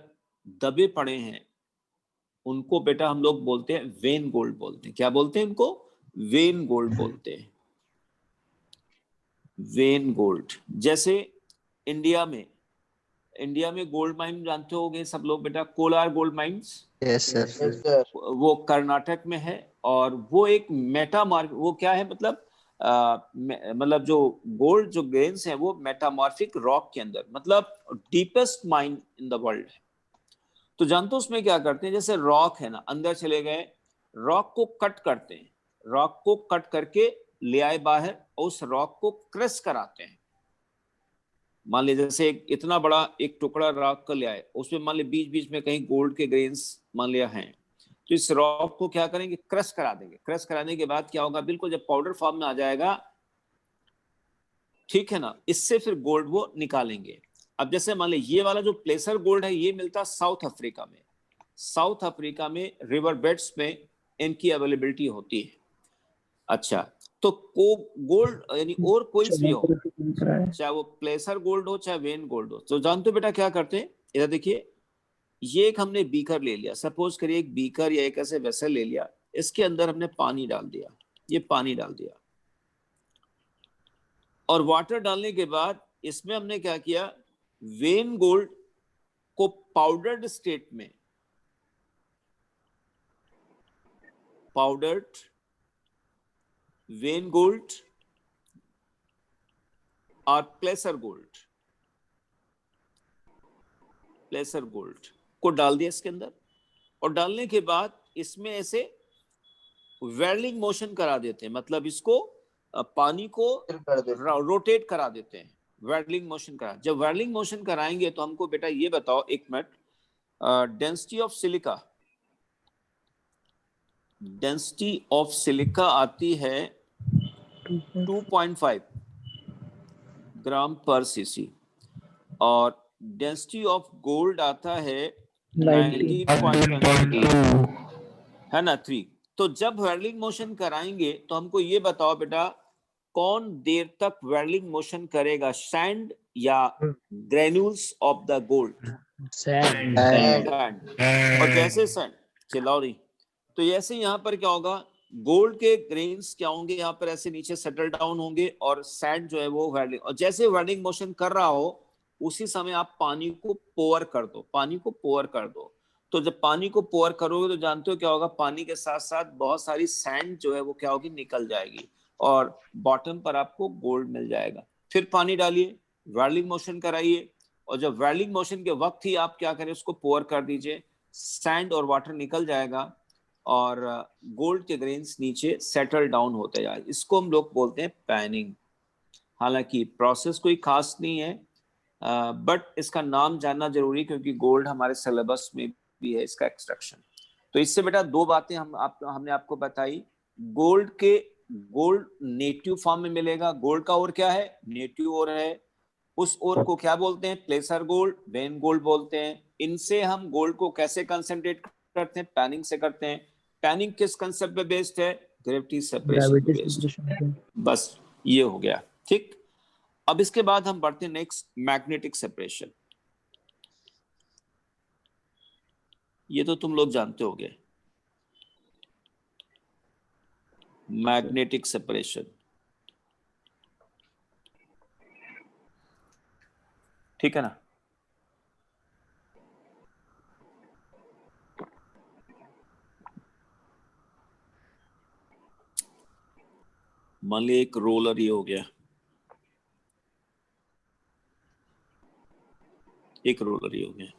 दबे पड़े हैं, उनको बेटा हम लोग बोलते हैं वेन गोल्ड बोलते हैं। क्या बोलते हैं इनको, वेन गोल्ड बोलते हैं, वेन गोल्ड। जैसे इंडिया में गोल्ड माइन जानते होंगे सब लोग बेटा, Kolar gold mines. Yes sir. वो कर्नाटक में है, और वो एक मेटामॉर्फिक, वो क्या है मतलब मतलब जो गोल्ड जो ग्रेन्स है वो मेटामॉर्फिक रॉक के अंदर, मतलब deepest mine in the world है। तो जानते हो उसमें क्या करते हैं, जैसे रॉक है ना, अंदर चले गए, रॉक को कट करते हैं, रॉक को कट करके ले आए बाहर, और उस रॉक को क्रश कराते हैं। मान लीजिए जैसे एक इतना बड़ा एक टुकड़ा रॉक का ले आए, उसमें मान लीजिए बीच बीच में कहीं गोल्ड के ग्रेन्स मान लिया हैं, तो इस रॉक को क्या करेंगे, क्रश करा देंगे। क्रश कराने के बाद क्या होगा, बिल्कुल जब पाउडर फॉर्म में आ जाएगा, ठीक है ना, इससे फिर गोल्ड वो निकालेंगे। अब जैसे मान लीजिए ये वाला जो प्लेसर गोल्ड है, ये मिलता है साउथ अफ्रीका में। साउथ अफ्रीका में रिवर बेड्स में इनकी अवेलेबिलिटी होती है। अच्छा, तो को गोल्ड यानी और कोई भी हो, चाहे वो प्लेसर गोल्ड हो चाहे वेन गोल्ड हो, तो जानते हो बेटा क्या करते हैं, इधर देखिए, ये एक हमने बीकर ले लिया, सपोज करिए एक बीकर या एक ऐसे वेसल ले लिया, इसके अंदर हमने पानी डाल दिया, ये पानी डाल दिया, और वाटर डालने के बाद इसमें हमने क्या किया, वेन गोल्ड को पाउडर्ड स्टेट में, पाउडर्ड वेन गोल्ड और प्लेसर गोल्ड को डाल दिया इसके अंदर, और डालने के बाद इसमें ऐसे वेल्डिंग मोशन करा देते हैं, मतलब इसको पानी को रोटेट करा देते हैं, वेल्डिंग मोशन करा। जब वेल्डिंग मोशन कराएंगे तो हमको बेटा ये बताओ, एक मिनट, डेंसिटी ऑफ सिलिका आती है 2.5 ग्राम पर सीसी, और डेंसिटी ऑफ गोल्ड आता है 19.2, है ना, 3। तो जब वेल्डिंग मोशन कराएंगे तो हमको ये बताओ बेटा, कौन देर तक वेल्डिंग मोशन करेगा, सैंड या granules of the gold? Sand. और जैसे सैंड, चिल्लाओ नहीं, तो जैसे यहाँ पर क्या होगा, गोल्ड के ग्रेन्स क्या होंगे, यहाँ पर ऐसे नीचे सेटल डाउन होंगे, और सैंड जो है वो वेल्डिंग, और जैसे वेल्डिंग मोशन कर रहा हो उसी समय आप पानी को पोर कर दो, तो जब पानी को पोर करोगे तो जानते हो क्या होगा, पानी के साथ साथ बहुत सारी सैंड जो है वो क्या होगी, निकल जाएगी, और बॉटम पर आपको गोल्ड मिल जाएगा। फिर पानी डालिए, वेल्डिंग मोशन कराइए, और जब वेल्डिंग मोशन के वक्त ही आप क्या करें, उसको पोर कर दीजिए, सैंड और वाटर निकल जाएगा, और गोल्ड के ग्रेन्स नीचे सेटल डाउन होते जाए। इसको हम लोग बोलते हैं पैनिंग। हालांकि प्रोसेस कोई खास नहीं है, बट इसका नाम जानना जरूरी, क्योंकि गोल्ड हमारे सिलेबस में भी है इसका एक्सट्रैक्शन। तो इससे बेटा दो बातें हमने आपको बताई, गोल्ड नेटिव फॉर्म में मिलेगा, गोल्ड का और क्या है, नेटिव और है, उस और को क्या बोलते हैं, प्लेसर गोल्ड, वेन गोल्ड बोलते हैं। इनसे हम गोल्ड को कैसे कंसंट्रेट करते हैं, पैनिंग से करते हैं। पैनिंग किस कंसेप्ट पे बेस्ड है, ग्रेविटी सेपरेशन पे बेस्ड। बस ये हो गया, ठीक। अब इसके बाद हम बढ़ते हैं नेक्स्ट, मैग्नेटिक सेपरेशन। ये तो तुम लोग जानते होगे, मैग्नेटिक सेपरेशन, ठीक है ना। मान ली एक रोलर ये हो गया, एक रोलर ये हो गया,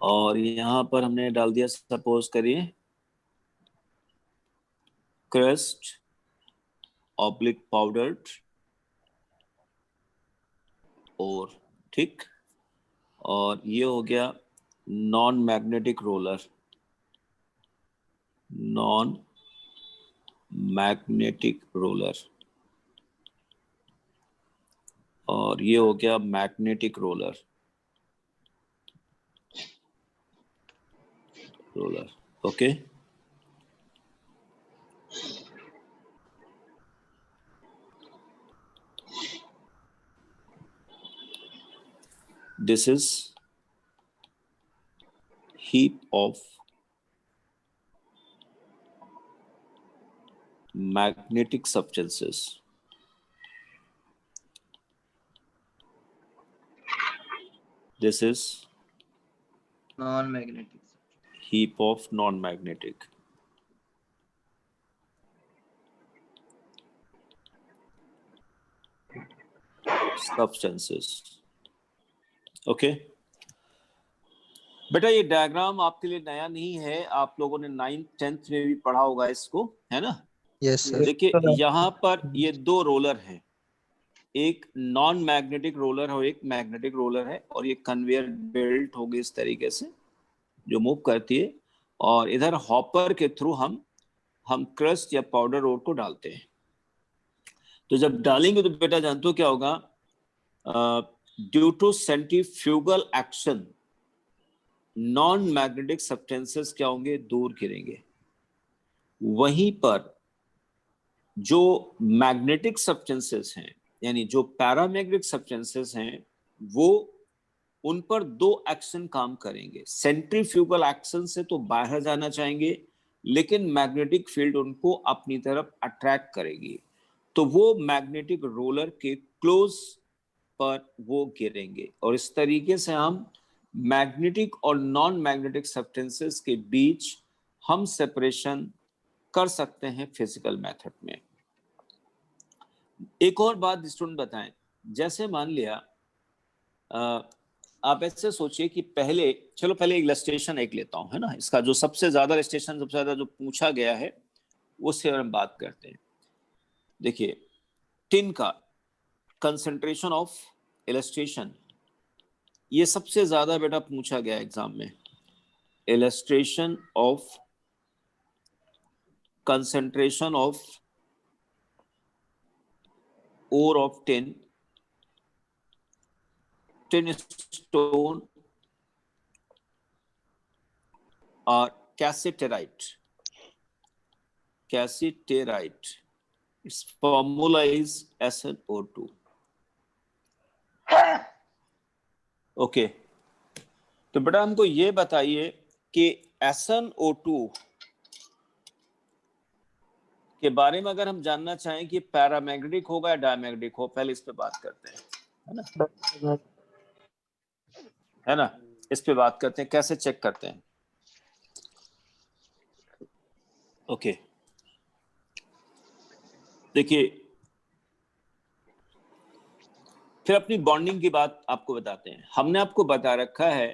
और यहां पर हमने डाल दिया, सपोज करिए क्रस्ट ऑब्लिक पाउडर्ड और, ठीक, और ये हो गया non magnetic roller, non magnetic roller, और ये हो गया magnetic roller, okay. This is heap of magnetic substances. This is non-magnetic. Heap of non-magnetic. Substances. Okay. बेटा ये डायग्राम आपके लिए नया नहीं है, आप लोगों ने 9th 10th में भी पढ़ा होगा इसको, है ना? Yes sir. देखिए यहाँ पर ये दो रोलर हैं, एक नॉन मैग्नेटिक रोलर है और एक मैग्नेटिक रोलर है, और ये कन्वेयर बेल्ट होगी इस तरीके से जो मूव करती है, और इधर हॉपर के थ्रू हम क्रस्ट या पाउडर रोड को डालते हैं। तो जब डालेंगे तो बेटा जानते हो क्या होगा, due to centrifugal action non magnetic substances क्या होंगे, दूर गिरेंगे। वहीं पर जो मैग्नेटिक सब्सटेंसेस हैं, यानी जो पैरामैग्नेटिक सब्सटेंसेस हैं, वो उन पर दो एक्शन काम करेंगे। सेंट्रीफ्यूगल एक्शन से तो बाहर जाना चाहेंगे, लेकिन मैग्नेटिक फील्ड उनको अपनी तरफ अट्रैक्ट करेगी, तो वो मैग्नेटिक रोलर के क्लोज पर वो गिरेंगे। और इस तरीके से हम मैग्नेटिक और नॉन मैग्नेटिक सब्सटेंसेस के बीच हम सेपरेशन कर सकते हैं फिजिकल मेथड में। एक और बात स्टूडेंट बताएं, जैसे मान लिया आप ऐसे सोचिए कि पहले इलस्ट्रेशन एक लेता हूं, है ना? इसका जो सबसे ज्यादा इलस्ट्रेशन सबसे ज्यादा जो पूछा गया है उससे हम बात करते हैं। देखिए टिन का कंसंट्रेशन ऑफ इलस्ट्रेशन, ये सबसे ज्यादा बेटा पूछा गया एग्जाम में। Illustration of concentration of ore of tin stone or cassiterite. Its formula is SnO2. Okay, तो बेटा हमको ये बताइए कि SnO2 के बारे में अगर हम जानना चाहें कि पैरामैग्नेटिक होगा या डायमैग्नेटिक हो, पहले इस पे बात करते हैं, है ना? इस पे बात करते हैं, कैसे चेक करते हैं। ओके, देखिए फिर अपनी बॉन्डिंग की बात आपको बताते हैं। हमने आपको बता रखा है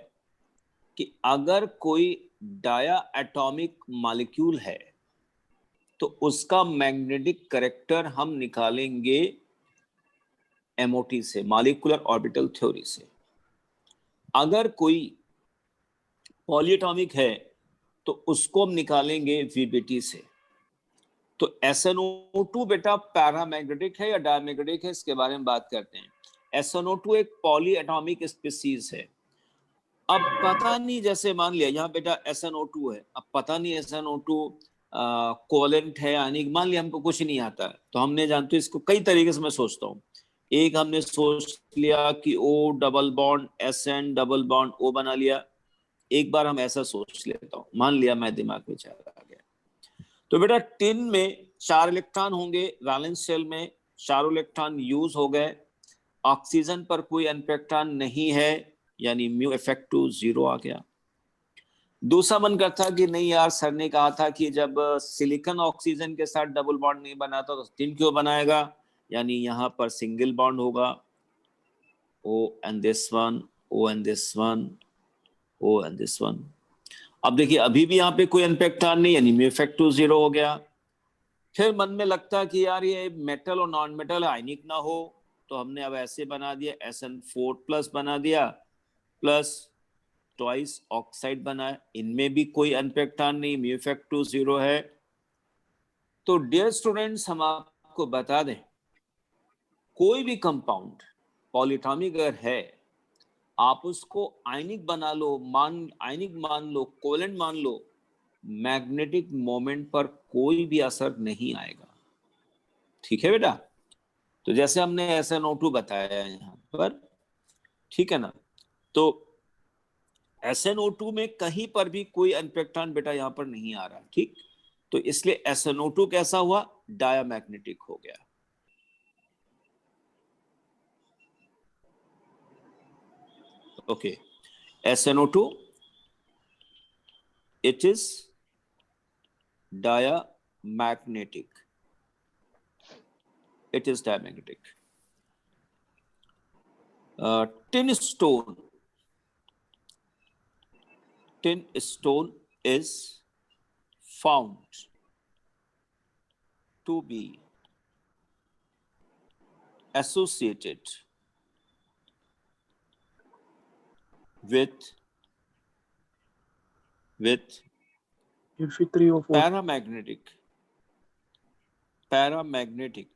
कि अगर कोई डाया एटॉमिक मॉलिक्यूल है तो उसका मैग्नेटिक कैरेक्टर हम निकालेंगे MOT से, मॉलिक्यूलर ऑर्बिटल थ्योरी से। अगर कोई पॉलीएटॉमिक है तो उसको हम निकालेंगे VBT से। तो SnO2 बेटा पैरामैग्नेटिक है या डायमैग्नेटिक है, इसके बारे में बात करते हैं। SnO2 एक पॉलीएटॉमिक स्पीसीज है। अब पता नहीं, जैसे मान लिया यहाँ बेटा SnO2 है, अब पता नहीं SnO2 कोवेलेंट है यानी मान लिया हमको कुछ नहीं आता है, तो हमने जानते इसको कई तरीके से मैं सोचता हूँ। एक हमने सोच लिया कि O double bond SN double bond O बना लिया, एक बार हम ऐसा सोच लेता हूँ, मान लिया मैं दिमाग में चला गया। तो बेटा टिन में 4 इलेक्ट्रॉन होंगे, वैलेंस शेल में 4 इलेक्ट्रॉन यूज हो गए, ऑक्सीजन पर कोई इलेक्ट्रॉन नहीं है, यानी म्यू इफेक्टिव 0 आ गया। दूसरा मन करता कि नहीं यार, सर ने कहा था कि जब सिलिकॉन ऑक्सीजन के साथ डबल बॉन्ड नहीं बनाता तो टिन क्यों बनाएगा, यानी यहाँ पर सिंगल बॉन्ड होगा, O and this one, O and this one, O and this one। अब देखिए अभी भी यहाँ पे कोई इलेक्ट्रॉन नहीं, यानी म्यू इफेक्टिव 0 हो गया। फिर मन में लगता कि यार ये मेटल और नॉन मेटल आयनिक ना हो, तो हमने अब ऐसे बना दिया, SN4+ बना दिया, प्लस ट्वाइस ऑक्साइड बनाया, इनमें भी कोई इलेक्ट्रॉन नहीं, म्यू इफेक्टिव 0 है। तो डियर स्टूडेंट्स, हम आपको बता दें, कोई भी कंपाउंड पॉलीएटॉमिक अगर है, आप उसको आयनिक बना लो, आयनिक मान लो, कोवेलेंट मान लो, मैग्नेटिक मोमेंट पर कोई भी असर नहीं आएगा। ठीक है बेटा? तो जैसे हमने SnO2 बताया है यहाँ पर, ठीक है ना? तो SnO2 में कहीं पर भी कोई इलेक्ट्रॉन बेटा यहाँ पर नहीं आ रहा, ठीक? तो इसलिए SnO2 कैसा हुआ, डायामैग्नेटिक हो गया। Okay, SnO2 it is diamagnetic. It is diamagnetic. Tin stone tin stone is found to be associated with If 3 or 4. paramagnetic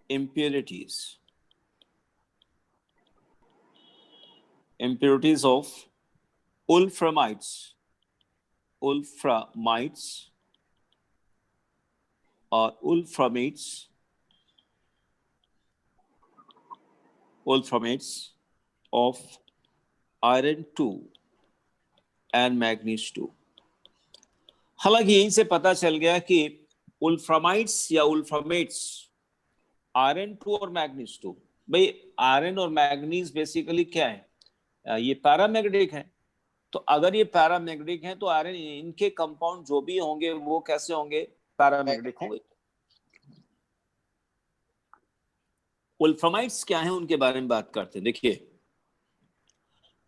impurities of wolframites or wolframates of iron 2 and manganese 2। हालांकि यहीं से पता चल गया कि वुल्फ्रामाइट्स या वुल्फ्रामेट्स आयरन 2 और manganese 2, भाई आयरन और मैग्नीज बेसिकली क्या है, ये पैरामैग्नेटिक है। तो अगर ये पैरामैग्नेटिक है तो आयरन, इनके कंपाउंड जो भी होंगे वो कैसे होंगे, पैरामैग्नेटिक होंगे। वुल्फ्रामाइट्स क्या है उनके बारे में बात करते हैं। देखिए,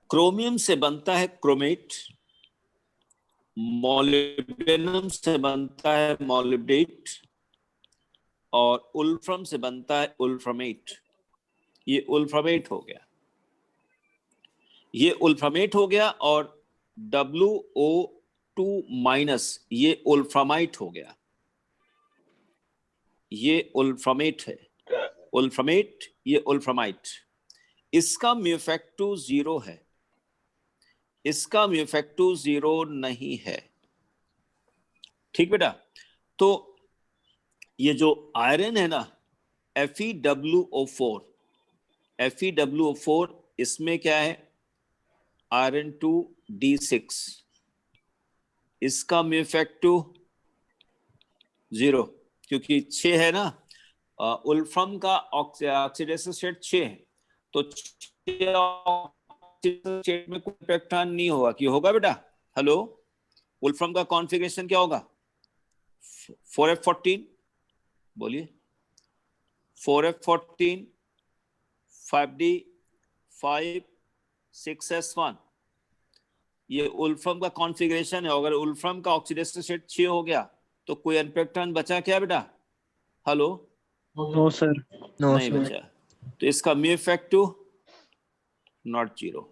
क्रोमियम से बनता है क्रोमेट, मॉलिब्डेनम से बनता है मॉलिब्डेट, और वुल्फ्रम से बनता है वुल्फ्रामेट। ये वुल्फ्रामेट हो गया, ये वुल्फ्रामेट हो गया, और WO2- ये वुल्फ्रामाइट हो गया। ये वुल्फ्रामेट है, वुल्फ्रामेट, ये वुल्फ्रामाइट। इसका म्यूफैक्टू 0 है, इसका म्यूफैक्टू 0 नहीं है। ठीक बेटा। तो ये जो आयरन है ना, FeWO4, FeWO4, इसमें क्या है, आयरन 2D6, इसका म्यूफैक्टू 0, क्योंकि 6 है ना। वुल्फ्रम का ऑक्सीडेशन स्टेट 6 है, तो 6 स्टेट में कोई इलेक्ट्रॉन नहीं होगा। कि होगा बेटा? हेलो, वुल्फ्रम का कॉन्फ़िगरेशन क्या होगा? 4F14, बोलिए। 4F14, 5D5, 6S1, ये वुल्फ्रम का कॉन्फ़िगरेशन है। अगर वुल्फ्रम का ऑक्सीडेशन स्टेट 6 हो गया तो कोई इलेक्ट्रॉन बचा क्या बेटा? Hello, No sir. नहीं बचा। तो इसका म्यूफैक्टू नॉट 0।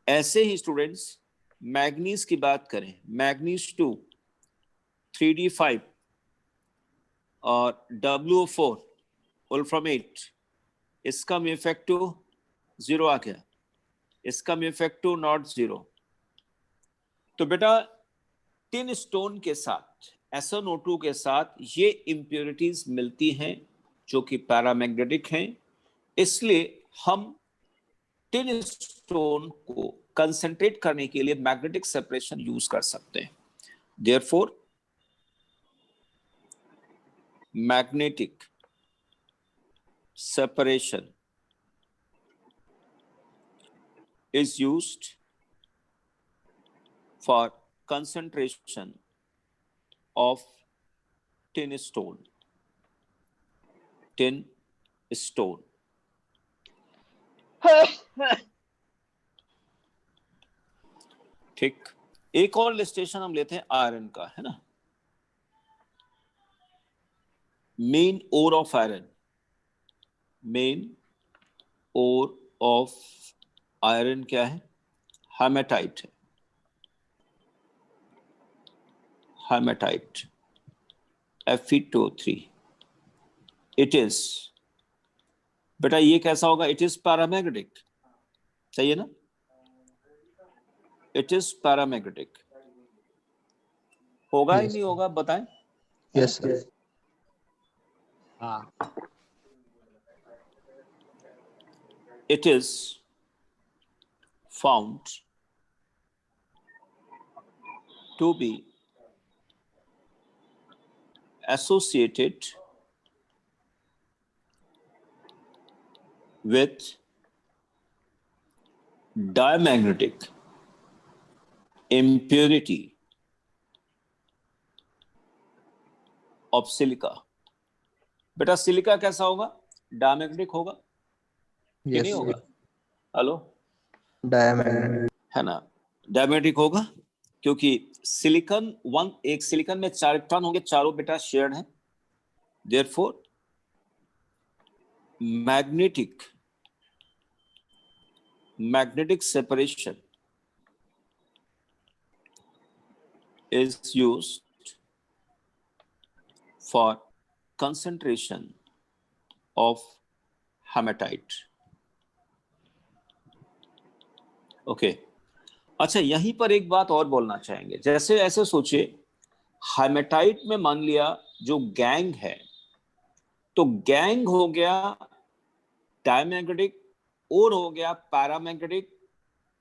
ऐसे ही स्टूडेंट्स, मैग्नीज की बात करें, मैग्नीज 2, 3D5 और WO4 वुल्फ्रामेट, इसका म्यूफैक्टू 0 आ गया, इसका म्यूफैक्टू नॉट 0। तो बेटा, टिन स्टोन के साथ, SnO2 के साथ ये इंप्योरिटीज मिलती हैं जो कि पैरामैग्नेटिक हैं। इसलिए हम टिन स्टोन को कंसंट्रेट करने के लिए मैग्नेटिक सेपरेशन यूज कर सकते हैं। Therefore magnetic separation is used for concentration of tin stone. Tin stone. ठीक, एक और लिस्टेशन हम लेते हैं आयरन का, है ना। Main ore of iron, main ore of iron क्या है? हेमेटाइट है, हेमेटाइट, Fe2O3। इट इज, बेटा ये कैसा होगा? इट इज पैरामैग्नेटिक, सही है ना? It is paramagnetic. होगा ही नहीं होगा, बताएं। Yes sir. It is found to be associated with diamagnetic impurity of silica। बेटा सिलिका कैसा होगा? डायमैग्नेटिक होगा कि नहीं होगा? हेलो, डायमैग्नेटिक है ना। डायमेट्रिक होगा क्योंकि सिलिकॉन एक सिलिकॉन में 4 इलेक्ट्रॉन होंगे, चारों बेटा शेयर्ड हैं, therefore magnetic separation is used for concentration of hematite. Okay अच्छा, यहीं पर एक बात और बोलना चाहेंगे। जैसे ऐसे सोचिए, हेमेटाइट में मान लिया जो गैंग है, तो गैंग हो गया डायमैग्नेटिक और हो गया पैरामैग्नेटिक,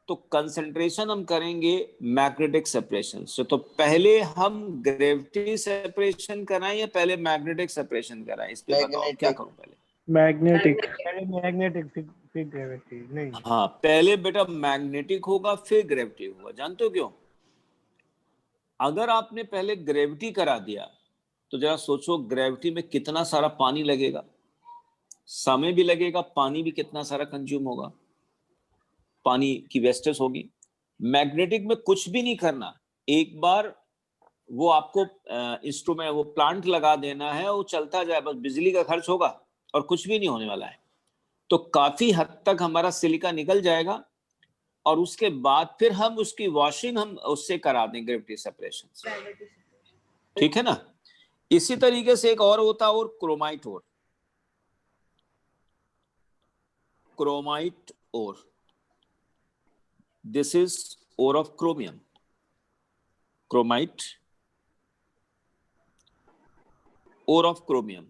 तो कंसंट्रेशन हम करेंगे मैग्नेटिक सेपरेशन से। तो पहले हम ग्रेविटी सेपरेशन कराएं या पहले मैग्नेटिक सेपरेशन कराएं? इस पे बताओ क्या करूं पहले? मैग्नेटिक। फिर ग्रेविटी नहीं। हाँ, पहले बेटा मैग्नेटिक होगा फिर ग्रेविटी होगा। जानते हो क्यों? अगर आपने पहले ग्रेविटी करा दिया तो जरा सोचो ग्रेविटी में कितना सारा पानी लगेगा, समय भी लगेगा, पानी भी कितना सारा कंज्यूम होगा, पानी की वेस्टेज होगी। मैग्नेटिक में कुछ भी नहीं करना, एक बार वो आपको इंस्ट्रूमेंट वो प्लांट लगा देना है, वो चलता जाए, बस बिजली का खर्च होगा और कुछ भी नहीं होने वाला है। तो काफी हद तक हमारा सिलिका निकल जाएगा और उसके बाद फिर हम उसकी वॉशिंग हम उससे करा दें ग्रेविटी सेपरेशन से, ठीक है ना। इसी तरीके से एक और होता है और chromite ore, chromite ore, this is ore of chromium, chromite, ore of chromium,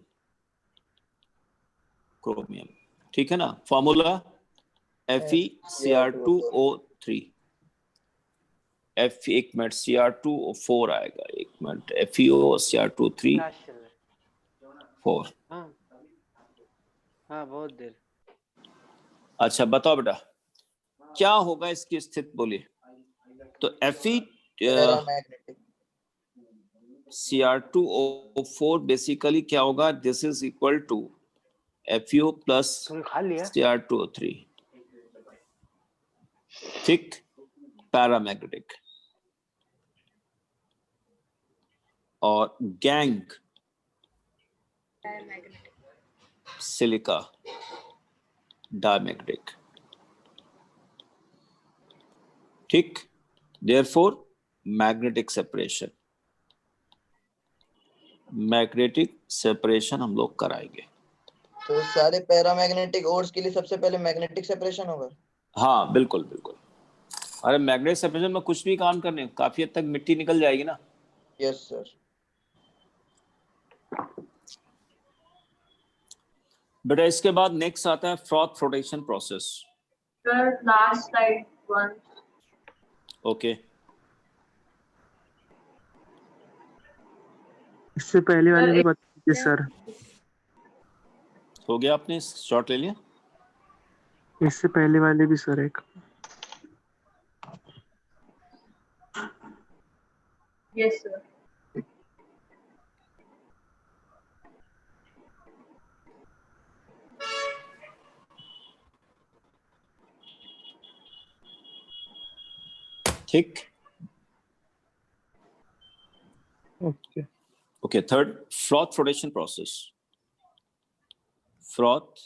chromium, ठीक है ना। फॉर्मूला FeCr2O3, F एक मिनट Cr2O4 आएगा, एक मिनट FeOCr2O3 4। हाँ बहुत देर। अच्छा बताओ बेटा क्या होगा इसकी स्थिति बोलिए। तो Cr2O4 बेसिकली क्या होगा, this is equal to FeO plus Cr2O3, thick paramagnetic, और गैंग सिलिका डायमैग्नेटिक, ठीक। Therefore magnetic separation, magnetic separation हम लोग कराएंगे। तो सारे पैरामैग्नेटिक ओर्स के लिए सबसे पहले मैग्नेटिक सेपरेशन होगा? हाँ बिल्कुल बिल्कुल। अरे मैग्नेटिक सेपरेशन में कुछ भी काम करने, काफी हद तक मिट्टी निकल जाएगी ना। Yes sir. बेटा इसके बाद नेक्स्ट आता है froth flotation process. Sir last slide 1। Okay इससे पहले वाले भी बता दीजिए सर। हो गया, आपने शॉट ले लिया? इससे पहले वाले भी सर एक। Yes sir. ठीक। Okay okay, third froth flotation process. Froth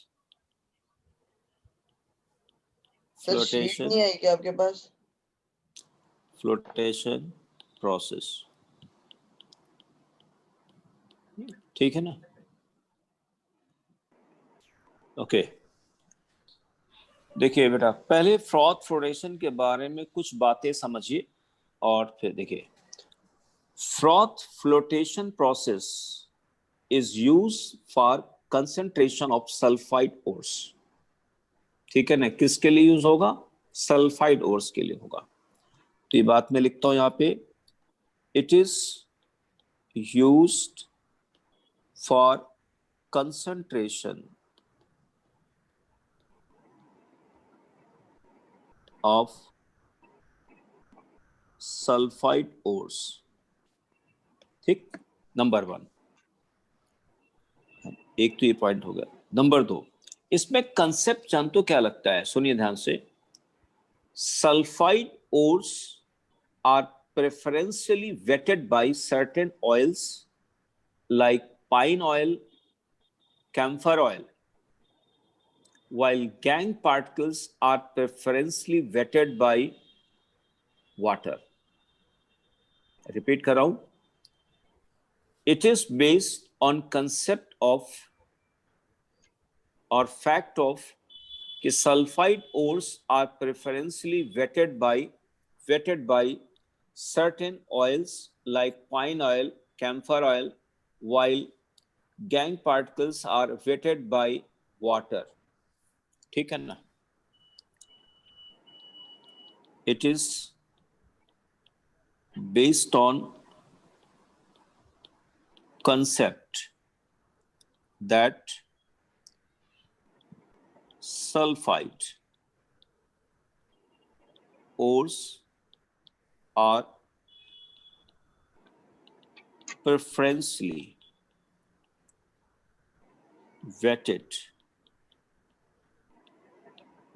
sir sheet flotation नहीं आई क्या आपके पास? फ्लोटेशन प्रोसेस, ठीक है ना। ओके देखिए बेटा, पहले फ्रॉथ फ्लोटेशन के बारे में कुछ बातें समझिए और फिर देखिए। Froth flotation process is used for concentration of sulphide ores, ठीक है ना। किसके लिए यूज होगा? सल्फाइड ओर्स के लिए होगा। तो ये बात मैं लिखता हूं यहां पे, it is used for concentration of sulfide ores, ठीक। नंबर 1, एक तो ये पॉइंट हो गया। नंबर 2, इसमें कंसेप्ट जानते हो क्या लगता है? सुनिए ध्यान से। Sulphide ores are preferentially wetted by certain oils like pine oil, camphor oil, while gangue particles are preferentially wetted by water. Repeat कर रहा हूं. It is based on concept of or fact of कि sulfide ores are preferentially wetted by certain oils like pine oil, camphor oil, while gangue particles are wetted by water. ठीक है ना? It is based on concept that sulfide ores are preferentially wetted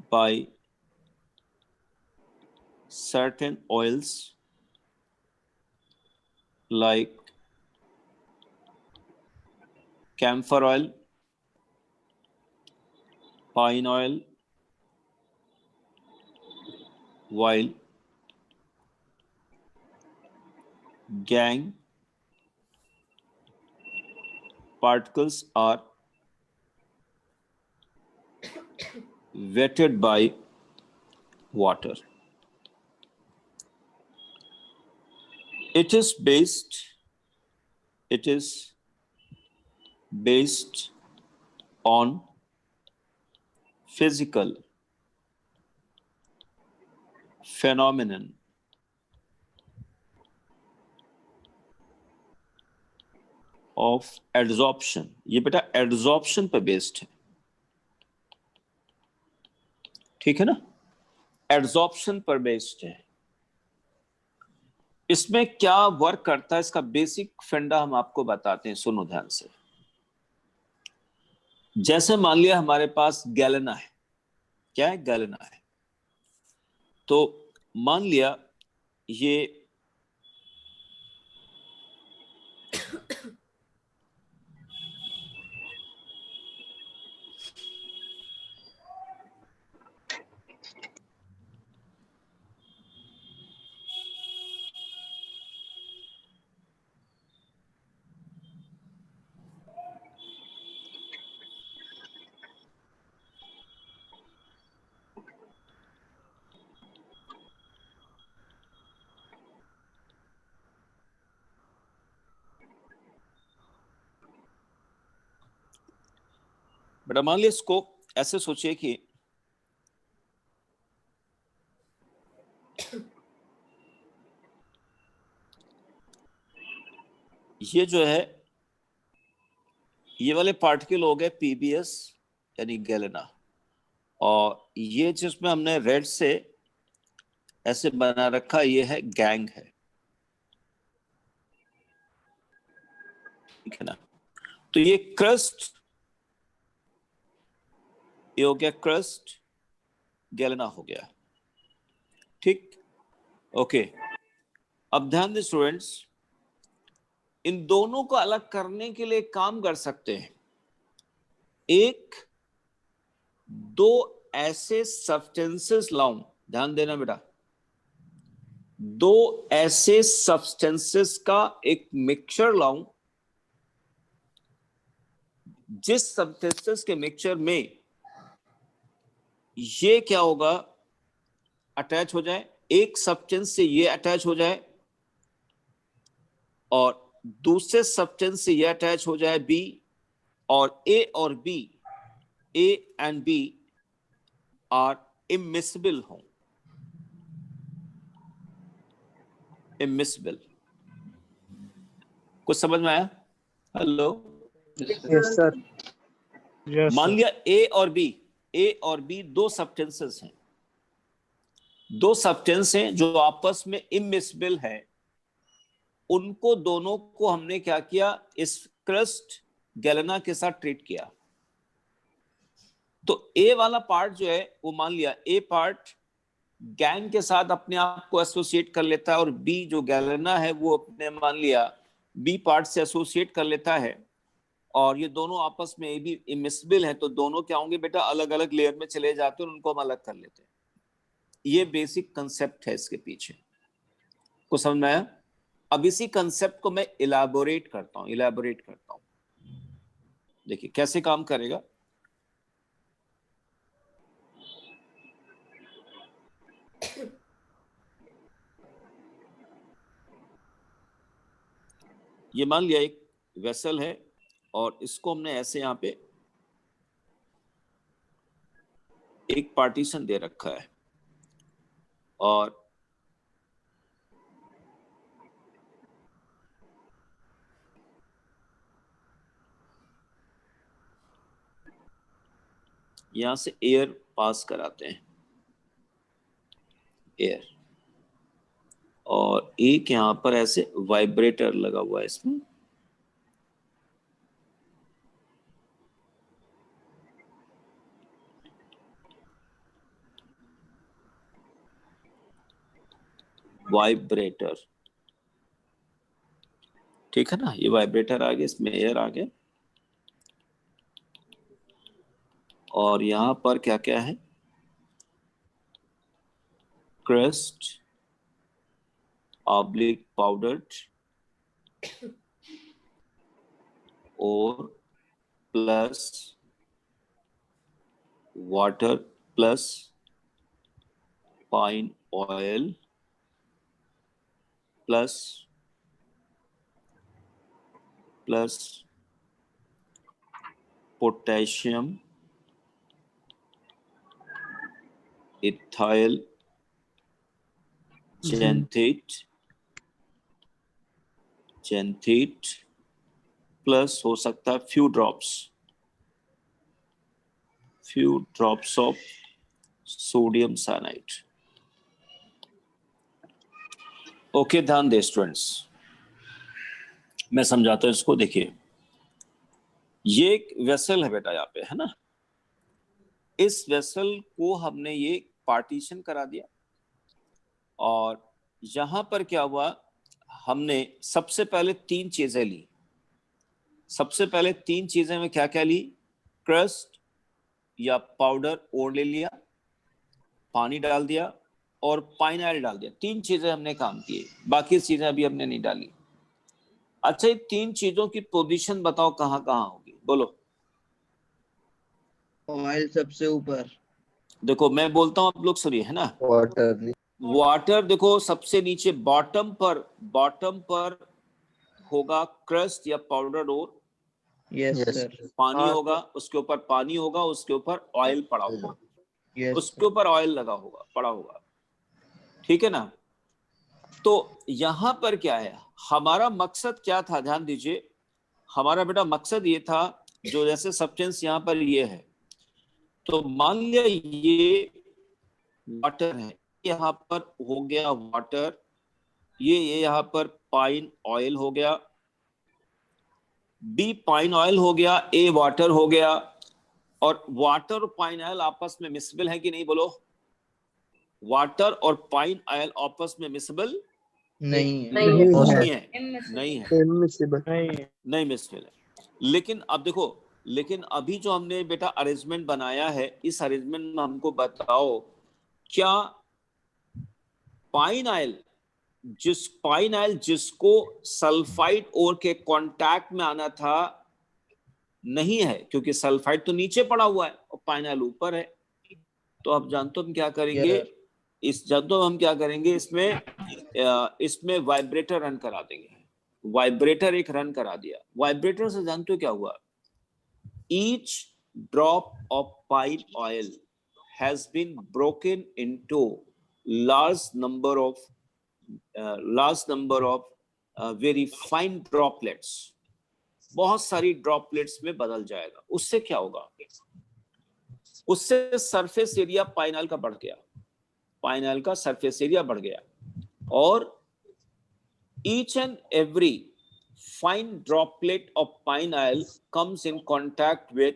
by certain oils like camphor oil, pine oil, while gangue particles are wetted by water. It is based on physical phenomenon of adsorption. ये बेटा adsorption पर based है, ठीक है ना? adsorption पर based है. इसमें क्या वर्क करता है, इसका बेसिक फंडा हम आपको बताते हैं, सुनो ध्यान से. जैसे मान लिया हमारे पास गैलेना है. क्या है? गैलेना है. तो मान लिया ये बेटा मान लिया इसको ऐसे सोचिए कि ये जो है ये वाले पार्टिकल हो गए पीबीएस यानी गैलेना, और ये जिसमें हमने रेड से ऐसे बना रखा ये है गैंग है, ठीक है ना? तो ये क्रस्ट, ये हो गया क्रस्ट, गैलेना हो गया, ठीक? ओके, अब ध्यान दें स्टूडेंट्स, इन दोनों को अलग करने के लिए काम कर सकते हैं. एक दो ऐसे सब्सटेंसेस लाऊं, ध्यान देना बेटा, दो ऐसे सब्सटेंसेस का एक मिक्सचर लाऊं जिस सब्सटेंसेस के मिक्सचर में ये क्या होगा, अटैच हो जाए, एक सब्सटेंस से ये अटैच हो जाए और दूसरे सब्सटेंस से ये अटैच हो जाए बी, और ए और B, A and B are immiscible हो. इमिसिबल, कुछ समझ में आया? Hello, yes sir. मान लिया ए और बी दो सब्सटेंसेस हैं, दो सब्सटेंस हैं जो आपस में इमिसिबल है. उनको दोनों को हमने क्या किया, इस क्रस्ट गैलेना के साथ ट्रीट किया. तो ए वाला पार्ट जो है वो मान लिया ए पार्ट गैंग के साथ अपने आप को एसोसिएट कर लेता है, और बी जो गैलेना है वो अपने मान लिया बी पार्ट से एसोसिएट कर लेता है, और ये दोनों आपस में भी इमिसिबल है, तो दोनों क्या होंगे बेटा, अलग अलग लेयर में चले जाते हैं और उनको हम अलग कर लेते हैं। ये बेसिक कंसेप्ट है इसके पीछे, को समझ में आया? अब इसी कंसेप्ट को मैं इलाबोरेट करता हूँ। देखिए कैसे काम करेगा। ये मान लिया एक वेसल है, और इसको हमने ऐसे यहां पे एक पार्टीशन दे रखा है, और यहां से एयर पास कराते हैं, एयर, और एक यहां पर ऐसे वाइब्रेटर लगा हुआ है इसमें, वाइब्रेटर, ठीक है ना। ये वाइब्रेटर आ गया, इसमें एयर आ गया, और यहां पर क्या क्या है, क्रस्ट, ऑब्लिक पाउडर्ड, और plus water, plus pine oil, plus potassium, ethyl xanthate, plus हो सकता है few drops of sodium cyanide. Okay, ध्यान दे स्टूडेंट्स, मैं समझाता हूं इसको। देखिए ये एक वेसल है बेटा यहाँ पे, है ना। इस वेसल को हमने ये पार्टीशन करा दिया, और यहां पर क्या हुआ, हमने सबसे पहले तीन चीजें ली। सबसे पहले तीन चीजें में क्या क्या ली, क्रस्ट या पाउडर ओर ले लिया, पानी डाल दिया, और पाइनऑयल डाल दिया। तीन चीजें हमने काम किए, बाकी चीजें अभी हमने नहीं डाली। अच्छा, ये तीन चीजों की पोजीशन बताओ कहाँ कहाँ होगी, बोलो। ऑयल सबसे ऊपर। देखो मैं बोलता हूँ, आप लोग सुनिए, है ना। वाटर देखो सबसे नीचे बॉटम पर होगा क्रस्ट या पाउडर, और यस सर। पानी होगा, उसके ऊपर पानी होगा, उसके ऊपर ऑयल पड़ा होगा, यस उसके ऊपर ऑयल लगा होगा, पड़ा होगा, ठीक है ना। तो यहां पर क्या है, हमारा मकसद क्या था, ध्यान दीजिए। हमारा बेटा मकसद ये था, जो जैसे सब्सटेंस यहाँ पर ये है, तो मान लिया ये वाटर है, यहाँ पर हो गया वाटर, ये यहाँ पर पाइन ऑयल हो गया, बी पाइन ऑयल हो गया, ए वाटर हो गया, और वाटर और पाइन ऑयल आपस में मिसबल है कि नहीं, बोलो। वाटर और पाइन ऑयल आपस में मिसबल नहीं है। नहीं है, इनमिसिबल नहीं मिसबल है। लेकिन अब देखो, लेकिन अभी जो हमने बेटा अरेंजमेंट बनाया है, इस अरेंजमेंट में हमको बताओ, क्या पाइन ऑयल जिसको सल्फाइड ओर के कांटेक्ट में आना था, नहीं है, क्योंकि सल्फाइड तो नीचे पड़ा हुआ है और पाइन ऑयल ऊपर है। तो अब जानते हो हम क्या करेंगे, इसमें वाइब्रेटर रन करा देंगे। वाइब्रेटर एक रन करा दिया। वाइब्रेटर से जानते हो क्या हुआ, each drop of pine oil has been broken into large number of very fine droplets, बहुत सारी ड्रॉपलेट्स में बदल जाएगा। उससे क्या होगा, उससे सरफेस एरिया पाइनल का बढ़ गया, पाइनल का सरफेस एरिया बढ़ गया, और each and every fine droplet of pineal comes in contact with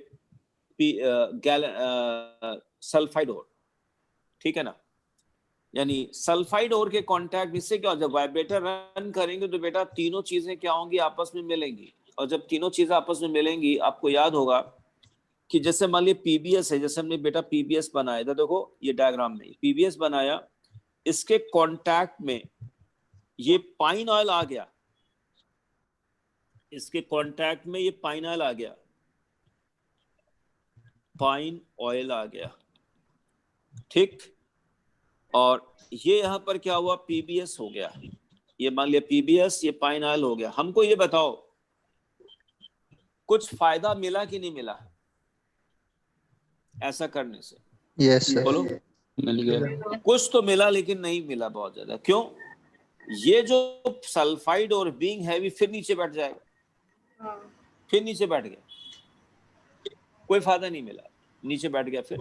sulfide ore, ठीक है ना। यानी सल्फाइड ओर के कांटेक्ट इससे क्या हो, जब वाइब्रेटर रन करेंगे तो बेटा तीनों चीजें क्या होंगी, आपस में मिलेंगी। और जब तीनों चीजें आपस में मिलेंगी, आपको याद होगा कि जैसे मान लीजिए पीबीएस है, जैसे हमने बेटा पीबीएस बनाया था, देखो ये डायग्राम में पीबीएस बनाया, इसके कांटेक्ट में ये पाइन ऑयल आ गया, इसके कांटेक्ट में ये पाइन ऑयल आ गया, पाइन ऑयल आ गया, ठीक। और ये यहां पर क्या हुआ, पीबीएस हो गया, ये मान लिया पीबीएस, ये पाइन ऑयल हो गया। हमको ये बताओ कुछ फायदा मिला कि नहीं मिला ऐसा करने से? Yes sir. बोलो। मिल गया। कुछ तो मिला लेकिन नहीं मिला बहुत ज्यादा। क्यों? ये जो सल्फाइड और बीइंग हैवी फिर नीचे बैठ जाएगा, फिर नीचे बैठ गया, कोई फायदा नहीं मिला, नीचे बैठ गया। फिर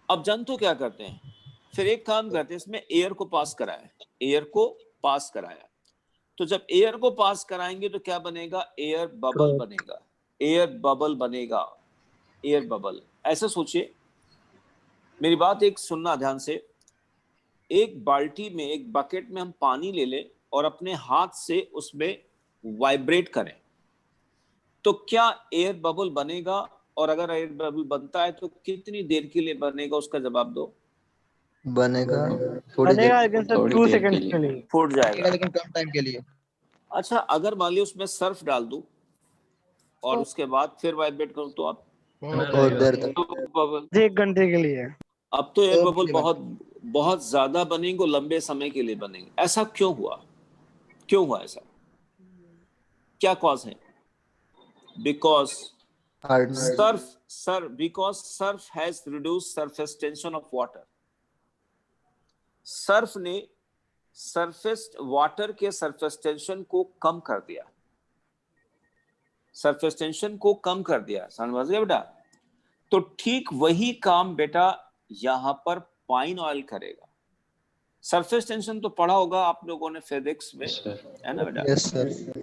अब जंतु क्या करते हैं, फिर एक काम करते हैं, इसमें एयर को पास कराया, एयर को पास कराया। तो जब एयर को पास कराएंगे तो क्या बनेगा, एयर बबल बनेगा, एयर बबल बनेगा, एयर बबल। ऐसे सोचिए, मेरी बात एक सुनना ध्यान से, एक बाल्टी में, एक बकेट में हम पानी ले लें और अपने हाथ से उसमें वाइब्रेट करें, तो क्या एयर बबल बनेगा? और अगर एयर बबल बनता है तो कितनी देर के लिए बनेगा, उसका जवाब दो। बनेगा थोड़ी देर, लेकिन सर थोड़ी 2 देर सेकंड्स के के लिए। लिए। फूट जाएगा। लेकिन कम टाइम के लिए। अच्छा, अगर मान लिया उसमें सर्फ डाल दूं और उसके बाद फिर वाइब्रेट करूं तो आप बहुत देर तक। तो बबल, 1 घंटे के लिए। अब तो एयर तो बबल फिर बहुत बहुत ज्यादा बनेंगे, लंबे समय के लिए बनेंगे। ऐसा क्यों हुआ, क्यों हुआ ऐसा, क्या कॉज है? Because surf has reduced surface tension of water. Surf ने सरफेस वाटर के सरफेस टेंशन को कम कर दिया, सरफेस टेंशन को कम कर दिया, समझ गए बेटा? तो ठीक वही काम बेटा यहां पर पाइन ऑयल करेगा। सरफेस टेंशन तो पढ़ा होगा आप लोगों ने फिजिक्स में, है ना बेटा? Yes sir.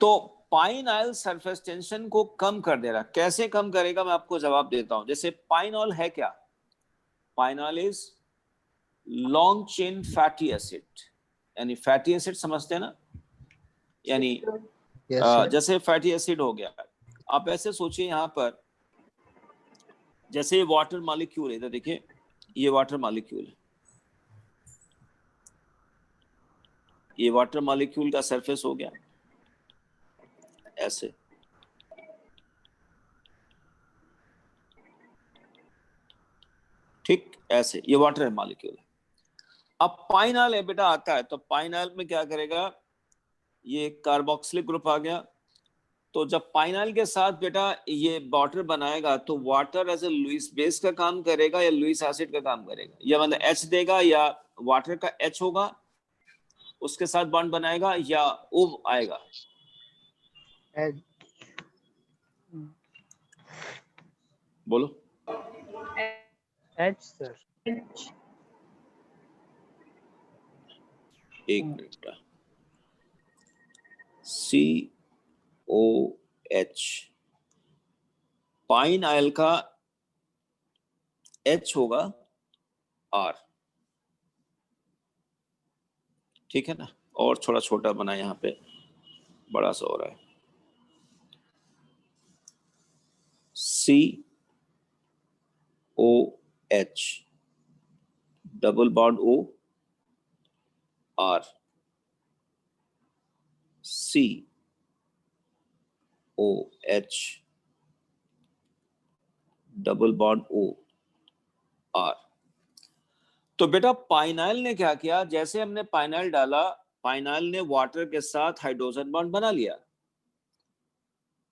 तो पाइन ऑयल सरफेस टेंशन को कम कर दे रहा। कैसे कम करेगा, मैं आपको जवाब देता हूं। जैसे पाइन ऑयल है क्या, pine oil is long chain fatty acid, यानी फैटी एसिड समझते हैं ना, यानी यस सर। जैसे फैटी एसिड हो गया। आप ऐसे सोचिए, यहां पर जैसे ये वाटर मॉलिक्यूल है, इधर देखिए, ये वाटर मॉलिक्यूल है, ये वाटर मॉलिक्यूल का सरफेस हो गया ऐसे, ठीक ऐसे, ये वाटर है मॉलिक्यूल। अब पाइन ऑयल है बेटा आता है, तो पाइन ऑयल में क्या करेगा, ये कार्बोक्सिलिक ग्रुप आ गया, तो जब पाइन ऑयल के साथ बेटा ये वाटर बनाएगा तो water as a Lewis base का काम करेगा या लुईस एसिड का काम करेगा, या मतलब एच देगा या वाटर का एच होगा उसके साथ बॉन्ड बनाएगा, या ओ आएगा बोलो एच सर। एक मिनट, COH, पाइन ऑयल का H होगा R, ठीक है ना? और थोड़ा छोटा बना, यहाँ पे बड़ा सा हो रहा है, COH double bond O R, COH double bond O R। तो बेटा पाइनाइल ने क्या किया, जैसे हमने पाइनाइल डाला, पाइनाइल ने वाटर के साथ हाइड्रोजन बॉन्ड बना लिया,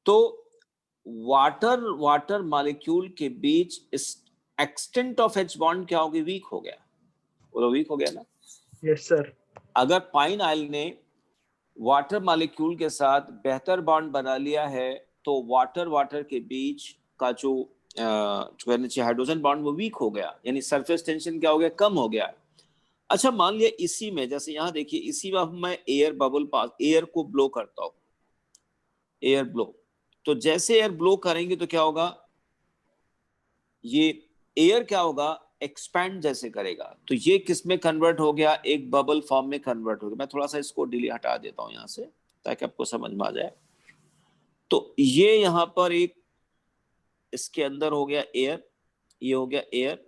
तो वाटर मॉलिक्यूल के बीच इस एक्सटेंट ऑफ H बॉन्ड क्या हो गया, वीक हो गया। बोलो वीक हो गया ना? Yes sir. अगर पाइनाइल ने वाटर मॉलिक्यूल के साथ बेहतर बॉन्ड बना लिया है तो वाटर के बीच का जो हाइड्रोजन बॉन्ड वो वीक हो गया, यानी सरफेस टेंशन क्या हो गया, कम हो गया। अच्छा, मान लिया इसी में, जैसे यहाँ देखिए, इसी में मैं एयर बबल पास, एयर को ब्लो करता हूँ, एयर ब्लो, तो जैसे एयर ब्लो करेंगे तो क्या होगा, ये एयर क्या होगा, एक्सपैंड जैसे करेगा। तो ये किस में कन्वर्ट हो गया, एक बबल फॉर्म में कन्वर्ट हो गया। मैं थोड़ा सा इसको डिलीट हटा देता हूं यहां से ताकि आपको समझ में आ जाए। तो ये यहां पर एक इसके अंदर हो गया एयर, ये हो गया एयर,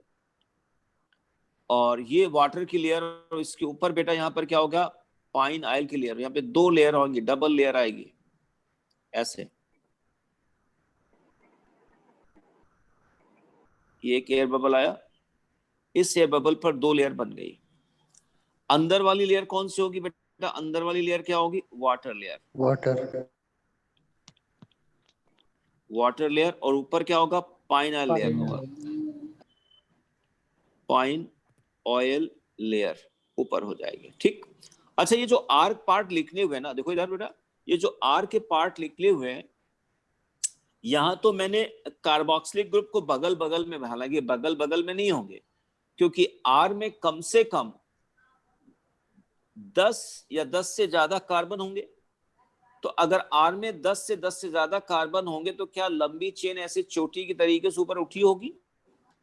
और ये वाटर की लेयर, और इसके ऊपर बेटा यहाँ पर क्या होगा, पाइन ऑयल की लेयर। यहाँ पे 2 लेयर होंगी, डबल लेयर आएगी ऐसे। ये एक एयर बबल आया, इस एयर बबल पर 2 लेयर बन गई। अंदर वाली लेयर कौन सी होगी बेटा, अंदर वाली लेयर क्या होगी, water layer. Water water layer, और ऊपर क्या होगा, पाइन ऑयल लेयर होगा। पाइन ऑयल लेयर ऊपर हो जाएगी, ठीक। अच्छा, ये जो आर्क पार्ट लिखने हुए ना, देखो इधर बेटा, ये जो आर के पार्ट निकले हुए हैं, यहां तो मैंने कार्बोक्सिलिक ग्रुप को बगल बगल में, हालांकि बगल बगल में नहीं होंगे क्योंकि आर में कम से कम 10 या 10 से ज्यादा कार्बन होंगे। तो अगर आर में 10 से ज्यादा कार्बन होंगे तो क्या लंबी चेन ऐसे चोटी की तरीके से ऊपर उठी होगी,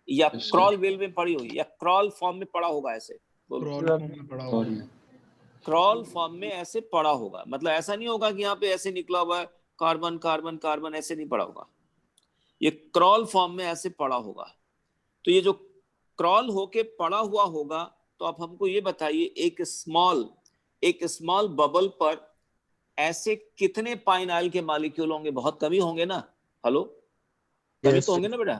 या क्रॉल वेल में पड़ी होगी, या क्रॉल फॉर्म में पड़ा होगा ऐसे, क्रॉल फॉर्म में ऐसे पड़ा होगा। मतलब ऐसा नहीं होगा कि यहाँ पे ऐसे निकला हुआ है कार्बन कार्बन कार्बन, ऐसे नहीं पड़ा होगा, ये क्रॉल फॉर्म में ऐसे पड़ा होगा। तो ये जो क्रॉल होके पड़ा हुआ होगा, तो आप हमको ये बताइए, एक स्मॉल बबल पर ऐसे कितने पाइन ऑयल के मॉलिक्यूल होंगे, बहुत कम ही होंगे ना, हेलो, कभी तो होंगे ना बेटा।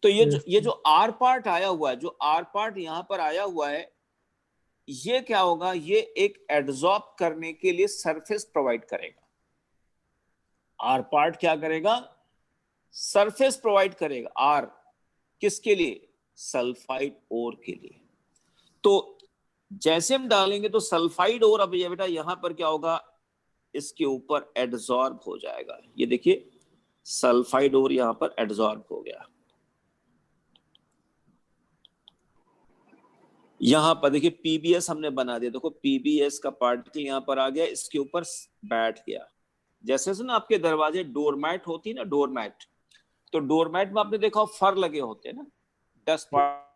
तो ये जो आर पार्ट आया हुआ है, जो आर पार्ट यहाँ पर आया हुआ है, ये क्या होगा, ये एक एड्सॉर्ब करने के लिए सरफेस प्रोवाइड करेगा। आर पार्ट क्या करेगा, सरफेस प्रोवाइड करेगा। आर किसके लिए, सल्फाइड ओर के लिए। तो जैसे हम डालेंगे तो सल्फाइड ओर, अब ये बेटा यहां पर क्या होगा, इसके ऊपर एड्सॉर्ब हो जाएगा। ये देखिए सल्फाइड ओर यहां पर एड्सॉर्ब हो गया। यहां पर देखिए पीबीएस हमने बना दिया, देखो पीबीएस का पार्टिकल यहां पर आ गया, इसके ऊपर बैठ गया। जैसे से ना आपके दरवाजे डोरमैट होती है ना, डोरमैट, तो डोरमैट में आपने देखा फर लगे होते हैं ना, डस्ट पार्ट।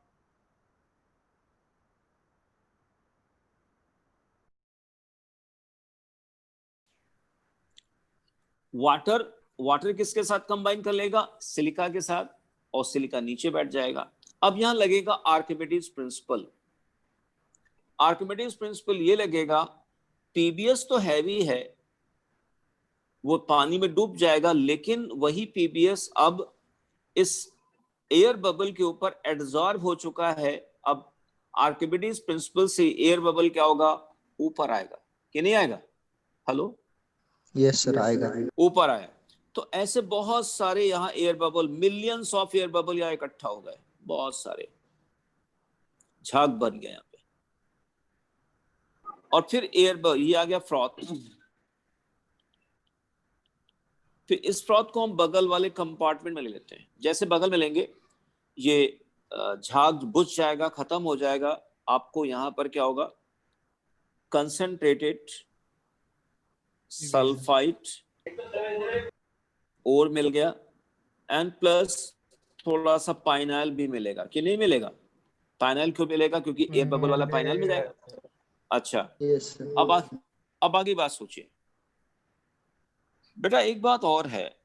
वाटर किसके साथ कंबाइन कर लेगा, सिलिका के साथ, और सिलिका नीचे बैठ जाएगा। अब यहां लगेगा आर्किमिडीज प्रिंसिपल। आर्किमिडीज प्रिंसिपल ये लगेगा, पीबीएस तो हैवी है, वो पानी में डूब जाएगा, लेकिन वही पीबीएस अब इस एयर बबल के ऊपर एड्सॉर्ब हो चुका है। अब आर्किमिडीज प्रिंसिपल से एयर बबल क्या होगा, ऊपर आएगा कि नहीं आएगा, हेलो, यस सर, आएगा। ऊपर आया। तो ऐसे बहुत सारे यहाँ air bubble, millions of air bubble यहाँ इकट्ठा हो गए, बहुत सारे झाग बन गए यहाँ पे। और फिर एयर बबल, ये आ गया फ्रॉथ। फिर इस फ्रॉथ को हम बगल वाले कंपार्टमेंट में ले लेते हैं। जैसे बगल में लेंगे, ये झाग बुझ जाएगा, खत्म हो जाएगा। आपको यहां पर क्या होगा, कंसंट्रेटेड सल्फाइड और मिल गया, एंड प्लस थोड़ा सा पाइनल भी मिलेगा कि नहीं मिलेगा। पाइनल क्यों मिलेगा, क्योंकि एयर बबल वाला पाइनल मिल जाएगा। अच्छा, यस अब आगे बात सोचिए बेटा। एक बात और है,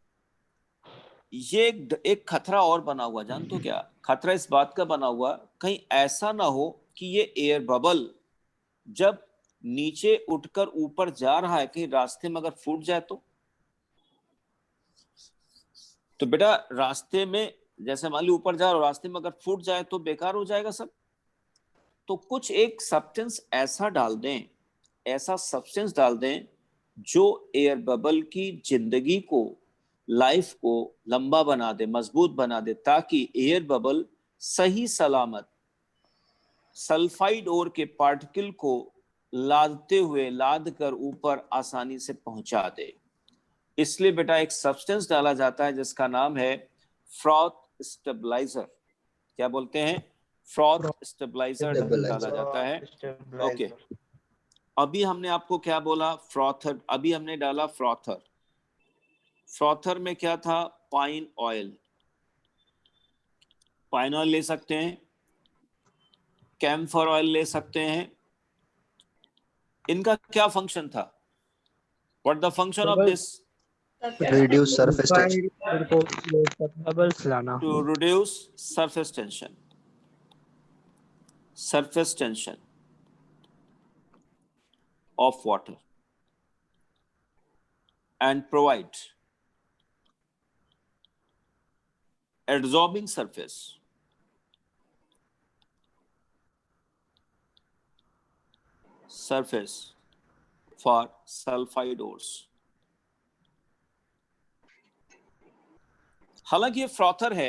ये एक खतरा और बना हुआ, जानते हो क्या खतरा इस बात का बना हुआ, कहीं ऐसा ना हो कि ये एयर बबल जब नीचे उठकर ऊपर जा रहा है, कहीं रास्ते में अगर फूट जाए तो बेटा रास्ते में, जैसे मान ली ऊपर जा और रास्ते में अगर फूट जाए तो बेकार हो जाएगा सब। तो कुछ एक सब्सटेंस ऐसा डाल दें, ऐसा सब्सटेंस डाल दें जो एयर बबल की जिंदगी को, लाइफ को लंबा बना दे, मजबूत बना दे, ताकि एयर बबल सही सलामत सल्फाइड ओर के पार्टिकल को लाद कर ऊपर आसानी से पहुंचा दे। इसलिए बेटा एक सब्सटेंस डाला जाता है जिसका नाम है फ्रॉथ स्टेबलाइजर। क्या बोलते हैं, फ्रॉथ स्टेबलाइजर डाला जाता है। ओके, अभी हमने आपको क्या बोला, फ्रॉथर, अभी हमने डाला फ्रॉथर। फ्रॉथर में क्या था, पाइन ऑयल। पाइन ऑयल ले सकते हैं, कैम्फर ऑयल ले सकते हैं। इनका क्या फंक्शन था? What the function of this? reduce surface tension. Bubbles लाना। To reduce surface tension. Surface tension of water and provide adsorbing surface for sulfide ores. हालांकि ये फ्रॉथर है।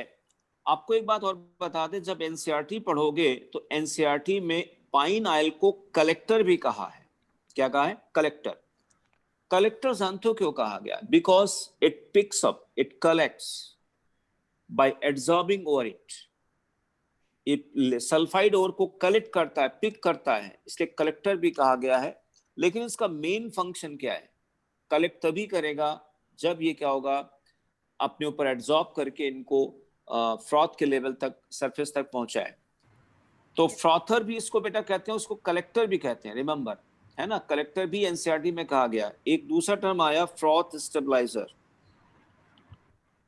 आपको एक बात और बता दें, जब एनसीईआरटी पढ़ोगे तो एनसीईआरटी में पाइन ऑयल को कलेक्टर भी कहा है। क्या कहा है? कलेक्टर। कलेक्टर जानते हो क्यों कहा गया? Because it picks up, it collects by absorbing over it. Sulphide ore को कलेक्ट करता है, पिक करता है, इसलिए कलेक्टर भी कहा गया है। लेकिन इसका मेन फंक्शन क्या है? कलेक्ट तभी करेगा जब ये क्या होगा, अपने ऊपर एब्सॉर्ब करके इनको फ्रॉथ के लेवल तक, सरफेस तक पहुंचाए। तो फ्रॉथर भी इसको बेटा कहते हैं, उसको कलेक्टर भी कहते हैं, रिमेंबर, है ना। कलेक्टर भी एनसीईआरटी में कहा गया। एक दूसरा टर्म आया फ्रॉथ स्टेबलाइजर।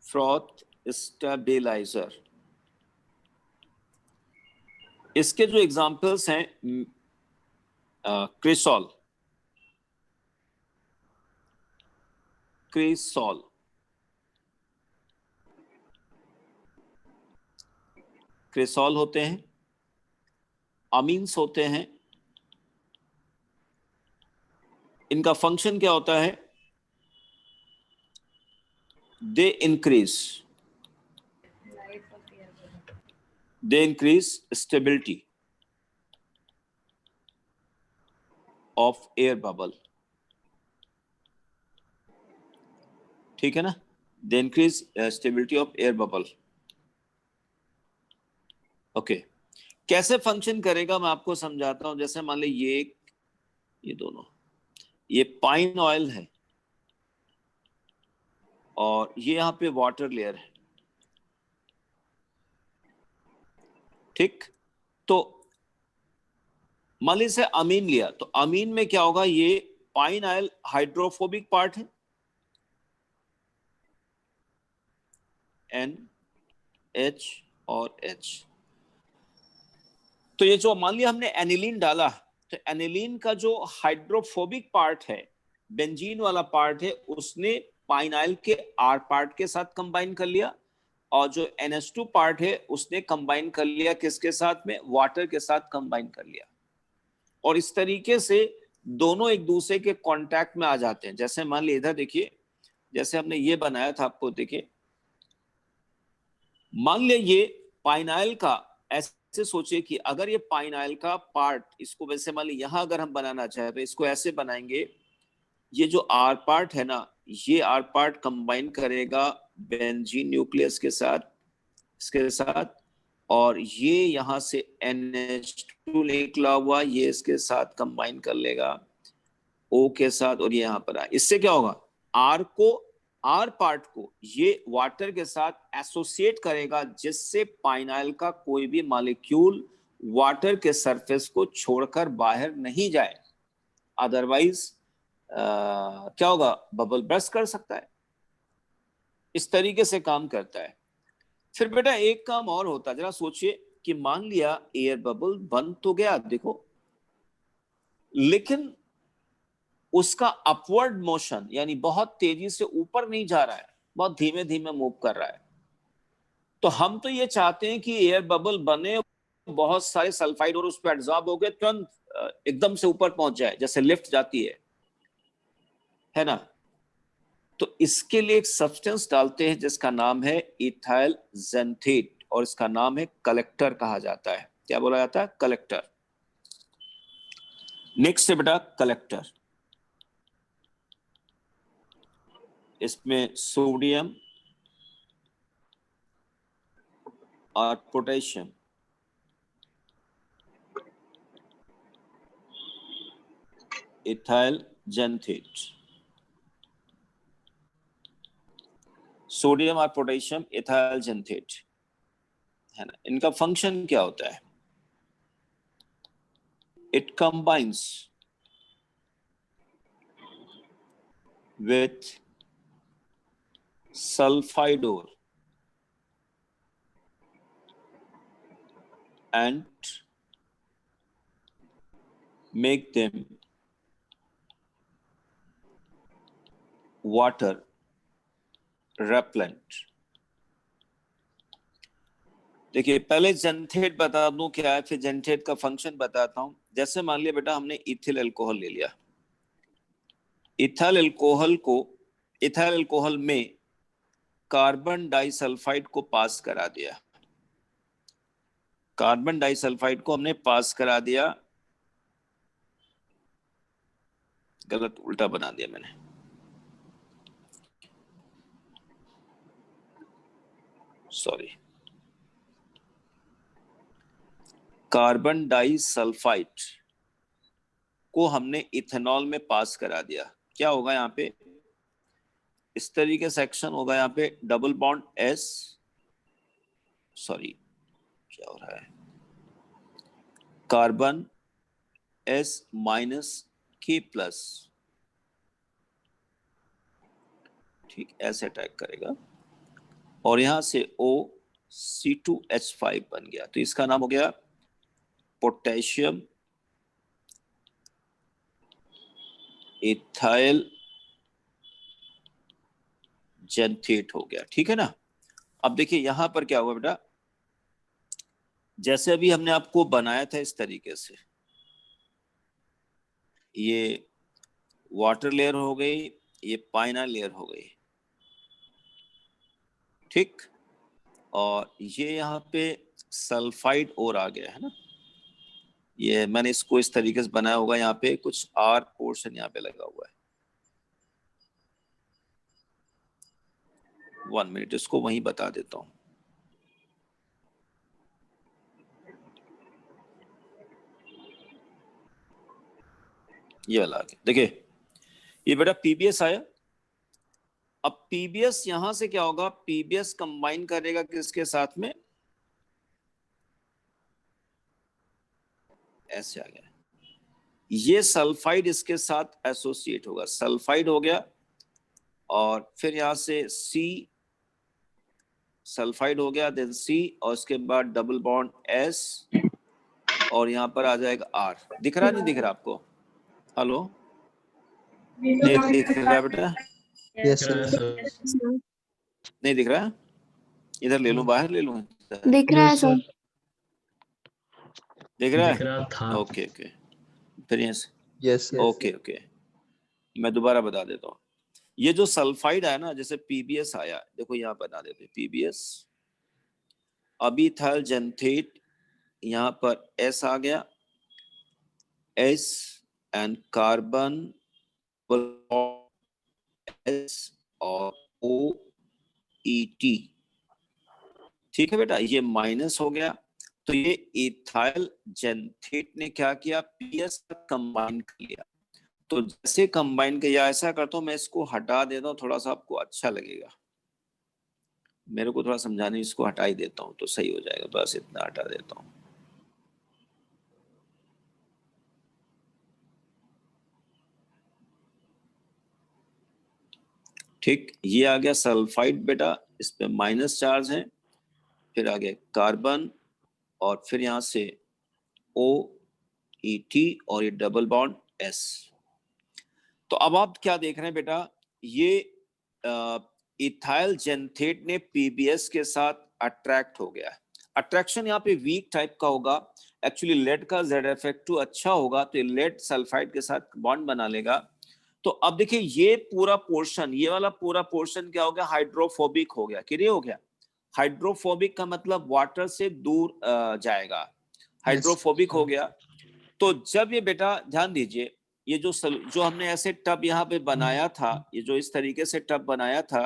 फ्रॉथ स्टेबलाइजर, इसके जो एग्जांपल्स हैं, क्रिसॉल, क्रिसॉल, क्रिसॉल होते हैं, अमीन्स होते हैं। इनका फंक्शन क्या होता है? They increase stability of air bubble. ठीक है ना? They increase stability of air bubble. Okay, कैसे फंक्शन करेगा मैं आपको समझाता हूं। जैसे मान ली ये दोनों, ये पाइन ऑयल है और ये यहां पे वाटर लेयर है। ठीक, तो मान ली से अमीन लिया, तो अमीन में क्या होगा? ये पाइन ऑयल हाइड्रोफोबिक पार्ट है, NH और H। तो ये जो मान लिया हमने एनिलीन डाला, तो एनिलीन का जो हाइड्रोफोबिक पार्ट है, बेंजीन वाला पार्ट है, उसने पाइन ऑयल के R पार्ट के साथ कंबाइन कर लिया, और जो NH2 पार्ट है उसने कंबाइन कर लिया किसके साथ में? वाटर के साथ कंबाइन कर लिया। और इस तरीके से दोनों एक दूसरे के कांटेक्ट में आ जाते हैं। जैसे मान लीजिए इधर देखिए, जैसे हमने ये बनाया था, आपको देखिए, मान लिया ये पाइन ऑयल का, ऐसे सोचिए कि अगर ये पाइन ऑयल का पार्ट, इसको वैसे मान ली यहां अगर हम बनाना चाहे तो इसको ऐसे बनाएंगे। ये जो R पार्ट है ना, ये R पार्ट कंबाइन करेगा बेंजीन न्यूक्लियस के साथ, इसके साथ, और ये यहां से NH2 निकला हुआ ये इसके साथ कंबाइन कर लेगा O के साथ, और ये यहां पर आए। इससे क्या होगा? R पार्ट को ये वाटर के साथ एसोसिएट करेगा, जिससे पाइन ऑयल का कोई भी मॉलिक्यूल वाटर के सरफेस को छोड़कर बाहर नहीं जाए। अदरवाइज क्या होगा? बबल बर्स्ट कर सकता है। इस तरीके से काम करता है। फिर बेटा एक काम और होता है, जरा सोचिए कि मान लिया एयर बबल बन तो गया, देखो, लेकिन उसका अपवर्ड मोशन, यानी बहुत तेजी से ऊपर नहीं जा रहा है, बहुत धीमे धीमे मूव कर रहा है। तो हम तो ये चाहते हैं कि एयर बबल बने, बहुत सारे सल्फाइड और उस पर एब्जॉर्ब हो गए, तुरंत एकदम से ऊपर पहुंच जाए, जैसे लिफ्ट जाती है ना। तो इसके लिए एक सब्सटेंस डालते हैं जिसका नाम है इथाइल ज़ैंथेट, और इसका नाम है कलेक्टर कहा जाता है। क्या बोला जाता है? कलेक्टर। नेक्स्ट है बेटा कलेक्टर। इसमें सोडियम और पोटेशियम इथाइल ज़ैंथेट, सोडियम और पोटेशियम इथाइल ज़ैंथेट, है ना। इनका फंक्शन क्या होता है? it combines with sulfide ore and make them water repellent. देखिए पहले जेंथेट बता दूं क्या है, फिर जेंथेट का फंक्शन बताता हूं. जैसे मान लिया बेटा हमने इथिल अल्कोहल ले लिया, इथाइल अल्कोहल में कार्बन डाइसल्फाइड को पास करा दिया, कार्बन डाइसल्फाइड को हमने पास करा दिया, गलत उल्टा बना दिया मैंने, सॉरी, कार्बन डाइसल्फाइड को हमने इथेनॉल में पास करा दिया. क्या होगा यहाँ पे, इस तरीके से एक्शन होगा यहाँ पे, डबल बॉन्ड एस, सॉरी क्या हो रहा है, कार्बन एस माइनस के प्लस, ठीक ऐसे अटैक करेगा, और यहां से O C2H5 बन गया. तो इसका नाम हो गया पोटेशियम इथाइल जेंथेट हो गया. ठीक है ना. अब देखिए यहां पर क्या हुआ बेटा, जैसे अभी हमने आपको बनाया था इस तरीके से, ये वाटर लेयर हो गई, ये पाइना लेयर हो गई, ठीक, और ये यहाँ पे सल्फाइड और आ गया है ना, ये मैंने इसको इस तरीके से बनाया होगा, यहाँ पे कुछ आर पोर्शन यहाँ पे लगा हुआ है. 1 मिनट इसको वहीं बता देता हूं. ये वाला आ गया, देखिए ये बेटा पीबीएस आया. अब पीबीएस यहां से क्या होगा, पीबीएस कंबाइन करेगा किसके साथ में, ऐसे आ गया, ये सल्फाइड इसके साथ एसोसिएट होगा, सल्फाइड हो गया, और फिर यहां से सी सल्फाइड हो गया, देन सी, और उसके बाद डबल बॉन्ड एस, और यहां पर आ जाएगा आर. दिख रहा नहीं दिख रहा आपको, हेलो, नहीं दिख रहा बेटा, यस क्या है सर. सर? नहीं दिख रहा, इधर ले लूं, बाहर ले लूं, दिख रहा है सर। दिख रहा दिख है, रहा था. ओके ओके, फिर यहाँ से यस ओके ओके, मैं दोबारा बता देता हूँ. ये जो सल्फाइड है ना, जैसे पीबीएस आया, देखो यहाँ बता देते पीबीएस, अभी था जेंथेट, यहाँ पर एस आ गया, एस एंड कार्बन एस और ओ ई टी. ठीक है बेटा, ये माइनस हो गया, तो ये इथाइल जेंथेट ने क्या किया, पीएस कंबाइन कर लिया. तो जैसे कंबाइन किया, ऐसा करता हूं मैं इसको हटा देता हूं, थोड़ा सा आपको अच्छा लगेगा, मेरे को थोड़ा समझाने, इसको हटा ही देता हूं तो सही हो जाएगा, बस इतना हटा देता हूं. ठीक, ये आ गया सल्फाइड बेटा, इस पे माइनस चार्ज है, फिर आ गया कार्बन, और फिर यहां से ओ ई टी, और ये डबल बॉन्ड एस. तो अब आप क्या देख रहे हैं बेटा, ये इथाइल जेंथेट ने पीबीएस के साथ अट्रैक्ट हो गया. अट्रैक्शन यहाँ पे वीक टाइप का होगा, एक्चुअली लेड का Z-F2 अच्छा होगा, तो ये लेड सल्फाइड के साथ बॉन्ड बना लेगा. तो अब देखिए ये पूरा पोर्शन, ये वाला पूरा पोर्शन क्या हो गया, हाइड्रोफोबिक हो गया. क्लियर हो गया. हाइड्रोफोबिक का मतलब वाटर से दूर जाएगा, हाइड्रोफोबिक हो गया. तो जब ये बेटा ध्यान दीजिए, ये जो हमने ऐसे टब यहाँ पे बनाया था, ये जो इस तरीके से टब बनाया था,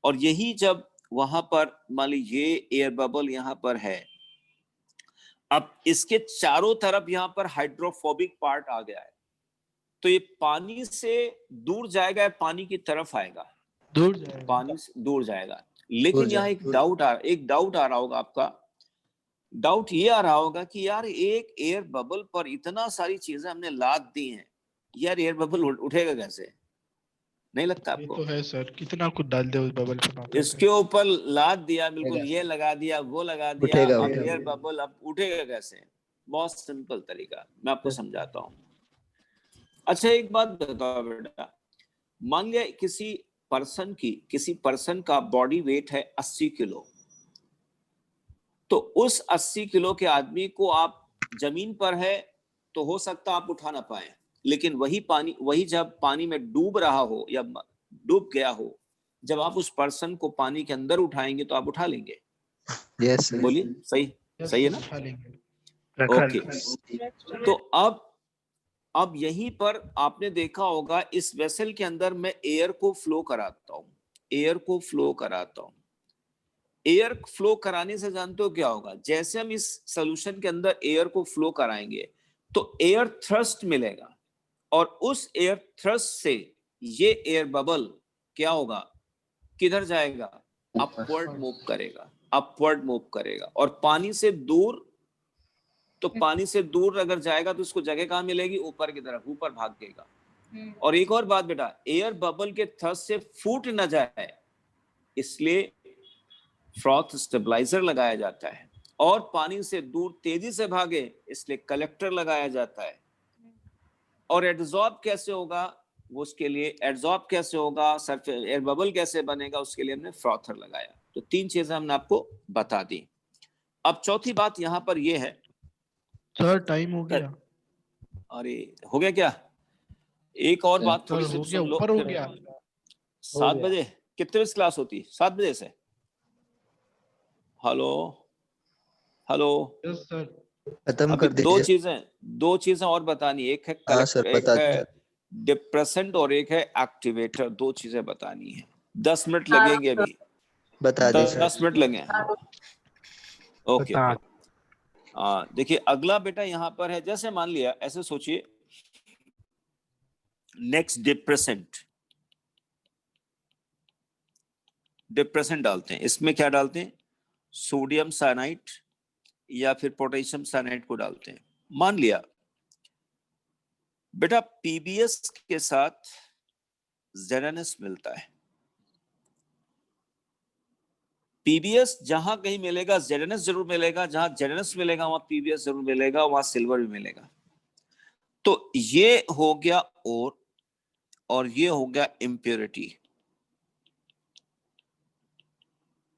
और यही जब वहां पर मान ली ये एयर बबल यहाँ पर है, अब इसके चारों तरफ यहाँ पर हाइड्रोफोबिक पार्ट आ गया है, तो ये पानी से दूर जाएगा या पानी की तरफ आएगा, दूर जाएगा। पानी से दूर जाएगा. लेकिन यहाँ एक डाउट आ रहा होगा आपका, डाउट ये आ रहा होगा कि यार एक एयर बबल पर इतना सारी चीजें हमने लाद दी हैं, यार एयर बबल उठेगा कैसे? नहीं लगता ये आपको? तो है सर, कितना कुछ डाल दे उस बबल पे बाप रे इसके ऊपर लाद दिया, बिल्कुल ये लगा दिया, वो लगा दिया, उठेगा, अब उठेगा। एयर बबल अब उठेगा कैसे? बहुत सिंपल तरीका, मैं आपको समझाता हूँ। अच्छा एक बात बताओ बेटा, मान लिया किसी पर्सन का बॉडी वेट है 80 किलो, तो उस 80 किलो के आदमी को आप जमीन पर है तो हो सकता आप उठा ना पाए, लेकिन वही जब पानी में डूब रहा हो या डूब गया हो, जब आप उस पर्सन को पानी के अंदर उठाएंगे तो आप उठा लेंगे। Yes sir. बोलिए सही, सही है ना? उठा लेंगे। ओके, तो अब यहीं पर आपने देखा होगा इस वेसल के अंदर मैं एयर को फ्लो कराता हूं, एयर को फ्लो कराता हूं। एयर फ्लो कराने से जानते हो क्या होगा? जैसे हम इस सॉल्यूशन के अंदर एयर को फ्लो कराएंगे तो एयर थ्रस्ट मिलेगा, और उस एयर थ्रस्ट से ये एयर बबल क्या होगा, किधर जाएगा? अपवर्ड मूव करेगा, अपवर्ड मूव करेगा। और पानी से दूर, तो पानी से दूर अगर जाएगा तो उसको जगह कहां मिलेगी? ऊपर की तरफ, ऊपर भागेगा। और एक और बात बेटा, एयर बबल के थ्रस्ट से फूट न जाए इसलिए फ्रॉथ स्टेबलाइजर लगाया जाता है, और पानी से दूर तेजी से भागे इसलिए कलेक्टर लगाया जाता है। और एड्सॉर्ब कैसे होगा, वो उसके लिए एड्सॉर्ब कैसे होगा, सरफेस एयर बबल कैसे बनेगा, उसके लिए हमने फ्रॉथर लगाया। तो 3 चीजें हमने आपको बता दी। अब चौथी बात यहाँ पर ये है, सर टाइम हो गया। अरे हो गया क्या? एक और बात सर थोड़ी सी हो गया, सुन लो, ऊपर हो फिर गया। 7 बजे कितने बजे क्लास होती? 7 बजे से। Hello hello, yes sir. खत्म अभी कर दो दीजिए। चीजें और बतानी, एक है हाँ सर, कलेक्टर, एक बता है दीजिए। डिप्रेसेंट और एक है एक्टिवेटर। 2 चीजें बतानी है। 10 मिनट हाँ, लगेंगे अभी, बता दीजिए। 10 मिनट लगे। ओके बता। ओके। देखिए अगला बेटा यहाँ पर है, जैसे मान लिया, ऐसे सोचिए, नेक्स्ट डिप्रेसेंट डालते हैं। इसमें क्या डालते हैं? सोडियम साइनाइड या फिर पोटेशियम साइनाइड को डालते हैं। मान लिया बेटा पीबीएस के साथ जेडएनएस मिलता है। पीबीएस जहां कहीं मिलेगा जेडएनएस जरूर मिलेगा, जहां जेडएनएस मिलेगा वहां पीबीएस जरूर मिलेगा, वहां सिल्वर भी मिलेगा। तो ये हो गया और ये हो गया इम्प्योरिटी।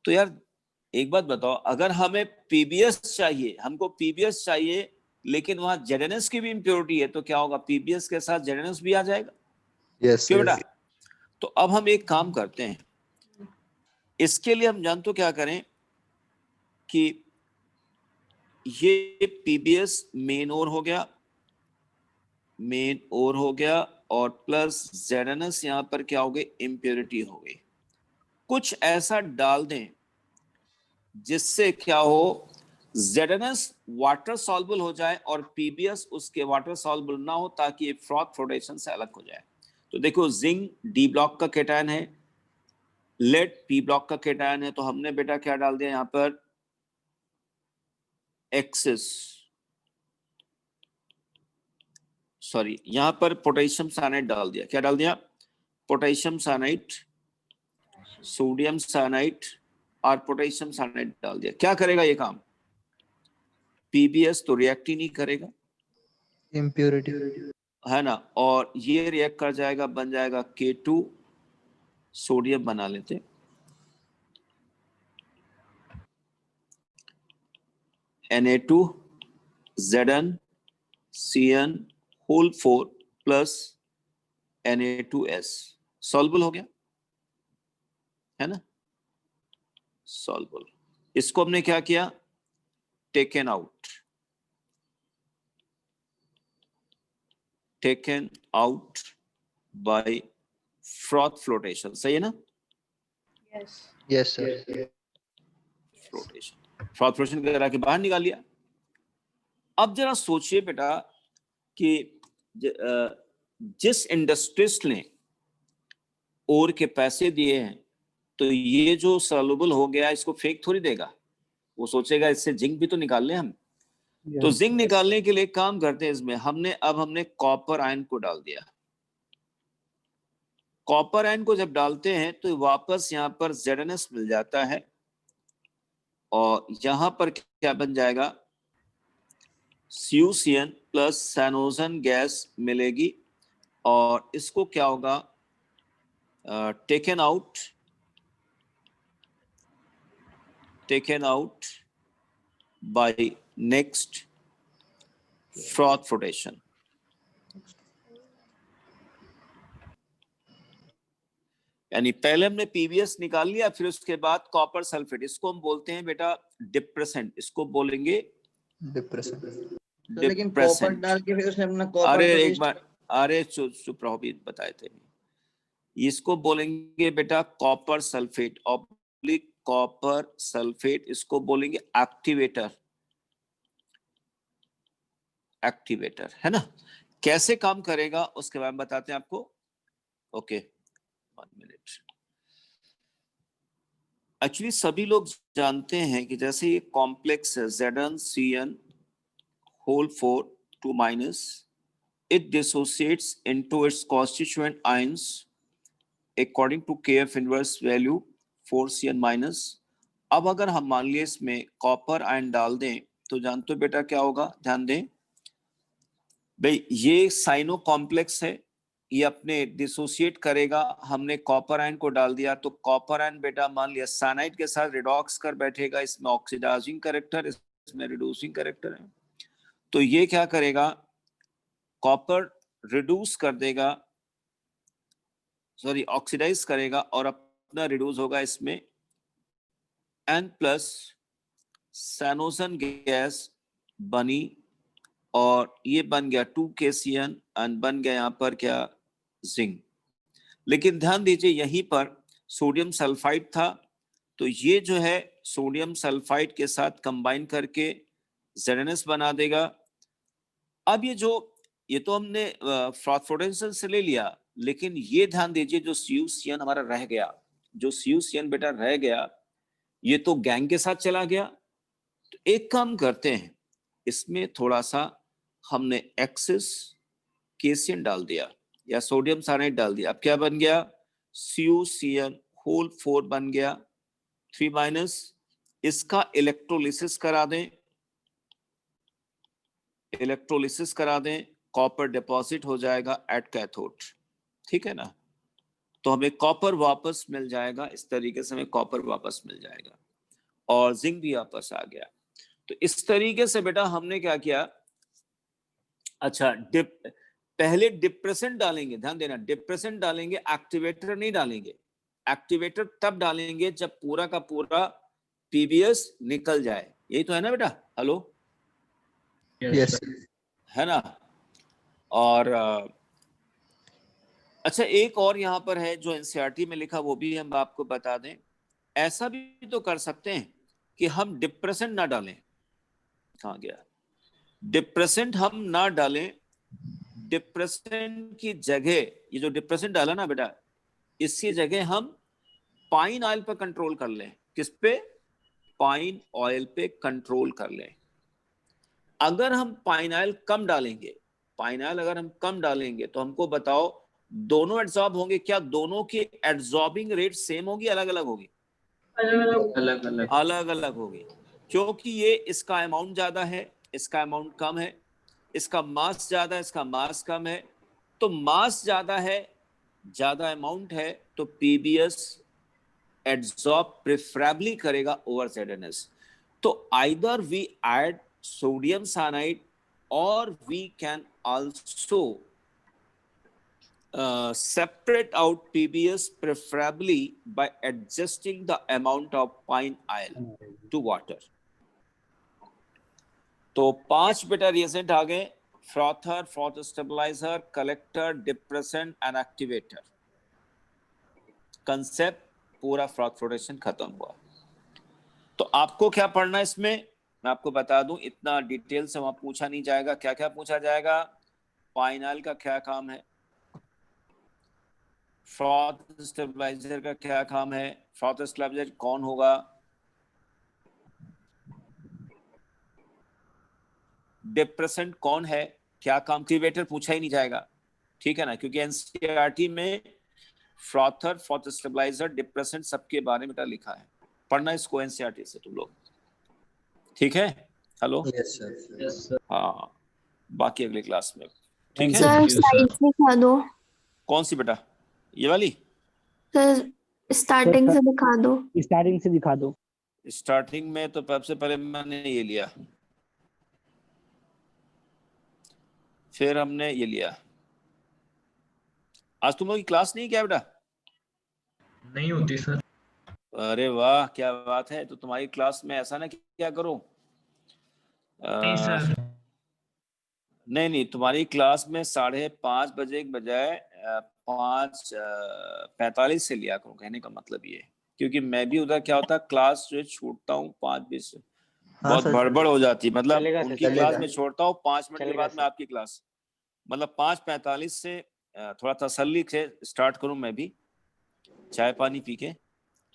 तो यार एक बात बताओ, अगर हमें पीबीएस चाहिए, हमको पीबीएस चाहिए लेकिन वहां जेडएनएस की भी इम्प्योरिटी है, तो क्या होगा? पीबीएस के साथ जेडएनएस भी आ जाएगा। यस क्यों बेटा? सर। तो अब हम एक काम करते हैं, इसके लिए हम जानते हो क्या करें कि ये पीबीएस मेन और हो गया, मेन और हो गया, और प्लस जेडएनएस यहां पर क्या हो गई? इम्प्योरिटी हो गई। कुछ ऐसा डाल दें जिससे क्या हो, जेडएनएस वाटर सॉल्युबल हो जाए और पीबीएस उसके वाटर सॉल्युबल ना हो, ताकि ये फ्रॉथ फ्लोटेशन से अलग हो जाए। तो देखो जिंक डी ब्लॉक का केटायन है, लेड पी ब्लॉक का केटायन है, तो हमने बेटा क्या डाल दिया यहां पर? एक्सिस, सॉरी यहां पर पोटेशियम साइनाइड डाल दिया। क्या डाल दिया? पोटेशियम साइनाइड, सोडियम साइनाइड और पोटेशियम साइनाइड डाल दिया। क्या करेगा ये काम? पीबीएस तो रिएक्ट ही नहीं करेगा, इम्प्योरिटी। है ना, और ये रिएक्ट कर जाएगा, बन जाएगा K2, सोडियम बना लेते, Na2 Zn Cn whole 4 plus Na2S। Soluble हो गया, है ना, सॉल्युबल। इसको हमने क्या किया? Taken out by froth flotation. सही है ना? Yes. Yes sir. Flotation, froth flotation करा के बाहर निकाल लिया। अब जरा सोचिए बेटा कि जिस इंडस्ट्रिस्ट ने ओर के पैसे दिए हैं, तो ये जो सॉल्युबल हो गया इसको फेंक थोड़ी देगा, वो सोचेगा इससे जिंक भी तो निकाल लें हम। तो जिंक निकालने के लिए काम करते हैं इसमें, हमने कॉपर आयन को डाल दिया। कॉपर आयन को जब डालते हैं तो वापस यहाँ पर ZnS मिल जाता है और यहाँ पर क्या बन जाएगा, CuCN प्लस सैनोजन गैस मिलेगी और इसको क्या होगा, taken out bye next froth flotation. यानी पहले हमने PbS निकाल लिया, फिर उसके बाद कॉपर सल्फेट, इसको हम बोलते हैं बेटा डिप्रेसेंट, इसको बोलेंगे डिप्रेशन। तो लेकिन कॉपर डाल के फिर उसने अपना कॉपर अरे तो एक waste- बार, अरे चुप रहो, भी बताए थे। इसको बोलेंगे बेटा copper sulphate, oblique copper sulphate, इसको बोलेंगे एक्टिवेटर, है ना। कैसे काम करेगा उसके बारे में बताते हैं आपको। Okay 1 minute. एक्चुअली सभी लोग जानते हैं कि जैसे ये कॉम्प्लेक्स है Zn whole 4 2 minus, it dissociates into its constituent ions according to Kf inverse value 4Cn minus। अब अगर हम मान लिए इसमें कॉपर आयन डाल दें तो जानते हो बेटा क्या होगा, ध्यान दें भाई, ये साइनो कॉम्प्लेक्स है, ये अपने डिसोसिएट करेगा। हमने कॉपर आयन को डाल दिया तो कॉपर आयन बेटा मान लिया साइनाइड के साथ रिडॉक्स कर बैठेगा, इसमें ऑक्सीडाइजिंग कैरेक्टर, इसमें रिड्यूसिंग कैरेक्टर है। तो ये क्या करेगा, कॉपर रिड्यूस कर देगा, सॉरी ऑक्सीडाइज करेगा और अपना रिड्यूस होगा इसमें N प्लस सैनोजन गैस बनी और ये बन गया 2KCN और बन गया यहाँ पर क्या, जिंक। लेकिन ध्यान दीजिए यहीं पर सोडियम सल्फाइड था, तो ये जो है सोडियम सल्फाइड के साथ कंबाइन करके ZnS बना देगा। अब ये तो हमने फ्लोटेशन से ले लिया, लेकिन ये ध्यान दीजिए जो CuCN हमारा रह गया, जो CuCN बेटा रह गया, ये तो गैंग के साथ चला गया। तो एक काम करते हैं, इसमें थोड़ा सा हमने एक्सेस KCN डाल दिया या सोडियम साइनाइड डाल दिया। अब क्या बन गया, CuCN होल 4 बन गया 3 माइनस, इसका इलेक्ट्रोलिसिस करा दें, कॉपर डिपॉजिट हो जाएगा एट कैथोड, ठीक है ना। तो हमें कॉपर वापस मिल जाएगा, इस तरीके से हमें कॉपर वापस मिल जाएगा और जिंक भी वापस आ गया। तो इस तरीके से बेटा हमने क्या किया, अच्छा पहले डिप्रेसेंट डालेंगे, ध्यान देना डिप्रेसेंट डालेंगे, एक्टिवेटर नहीं डालेंगे। एक्टिवेटर तब डालेंगे जब पूरा का पूरा PbS निकल जाए, यही तो है ना बेटा, हेलो, यस है ना। और अच्छा एक और यहाँ पर है जो NCERT में लिखा, वो भी हम आपको बता दें। ऐसा भी तो कर सकते हैं कि हम डिप्रेसेंट ना डालें, कहाँ गया, डिप्रेसेंट हम ना डालें, डिप्रेसेंट की जगह ये जो डिप्रेसेंट डाला ना बेटा, इसकी जगह हम पाइन ऑयल पर कंट्रोल कर लें। किस पे, पाइन ऑयल पे कंट्रोल कर लें। अगर हम पाइन ऑयल कम डालेंगे, पाइन ऑयल अगर हम कम डालेंगे तो हमको बताओ दोनों एड्सॉर्ब होंगे क्या, दोनों की एड्सॉर्बिंग रेट सेम होगी, अलग अलग होगी, अलग अलग होगी, क्योंकि ये इसका अमाउंट ज्यादा है, इसका अमाउंट कम है, इसका मास ज्यादा है, इसका मास कम है। तो मास ज्यादा है, ज्यादा अमाउंट है, तो PbS एड्सॉर्ब प्रेफरेबली करेगा ओवर ZnS। तो either we add sodium cyanide or we can also separate out PbS preferably by adjusting the amount of pine oil to water। तो 5 बेटा रिएजेंट आ गए, frother, froth stabiliser, collector, depressant and activator. Concept पूरा froth flotation खत्म हुआ। तो आपको क्या पढ़ना है इसमें, मैं आपको बता दूं, इतना डिटेल से वहां पूछा नहीं जाएगा। क्या क्या पूछा जाएगा, पाइन ऑयल का क्या काम है, फ्रॉथ स्टेबलाइजर का क्या काम है, फ्रॉथ स्टेबलाइजर कौन होगा, डिप्रेसेंट कौन है, क्या काम, क्लीवेटर पूछा ही नहीं जाएगा, ठीक है ना, क्योंकि एनसीईआरटी में फ्रॉथर, फ्रॉथ स्टेबलाइजर, डिप्रेसेंट सबके बारे में लिखा है, पढ़ना इसको एनसीईआरटी से तुम लोग, ठीक है। Hello, yes sir. हाँ, बाकी अगले क्लास में, ठीक है। सर साइड से दिखा दो। कौन सी बेटा, ये वाली? सर स्टार्टिंग से दिखा दो। स्टार्टिंग से दिखा दो। स्टार्टिंग में तो सबसे पहले मैंने ये लिया, फिर हमने ये लिया। आज तुम लोग की क्लास नहीं क्या बेटा? नहीं होती सर। अरे वाह, क्या बात है। तो तुम्हारी क्लास में ऐसा ना क्या करो, नहीं सर। नहीं, तुम्हारी क्लास में 5:30 बजे के बजाय 5:45 से लिया करो, कहने का मतलब ये, क्योंकि मैं भी उधर क्या होता क्लास जो छूटता हूँ 5 बजे से, बहुत गड़बड़ हो जाती, मतलब उनकी क्लास में छोड़ता हूँ 5 मिनट के बाद में आपकी क्लास, मतलब 5:45 से थोड़ा तसल्ली से स्टार्ट करूँ मैं भी, चाय पानी पी के,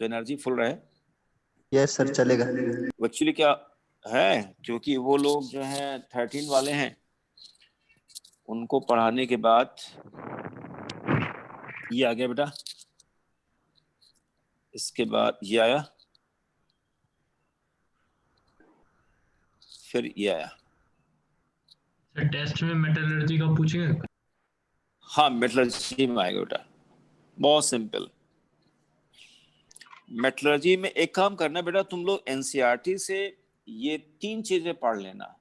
तो एनर्जी फुल रहे। यस सर, चलेगा। एक्चुअली क्या है, क्योंकि वो लोग जो हैं 13 वाले हैं, उनको पढ़ाने के बाद ये आ गया बेटा, इसके बाद ये आया, फिर ये आया। सर टेस्ट में मेटलर्जी का पूछेंगे? हाँ, मेटलर्जी में आएगा बेटा, बहुत सिंपल। मेटलर्जी में एक काम करना बेटा, तुम लोग एनसीईआरटी से ये 3 चीजें पढ़ लेना,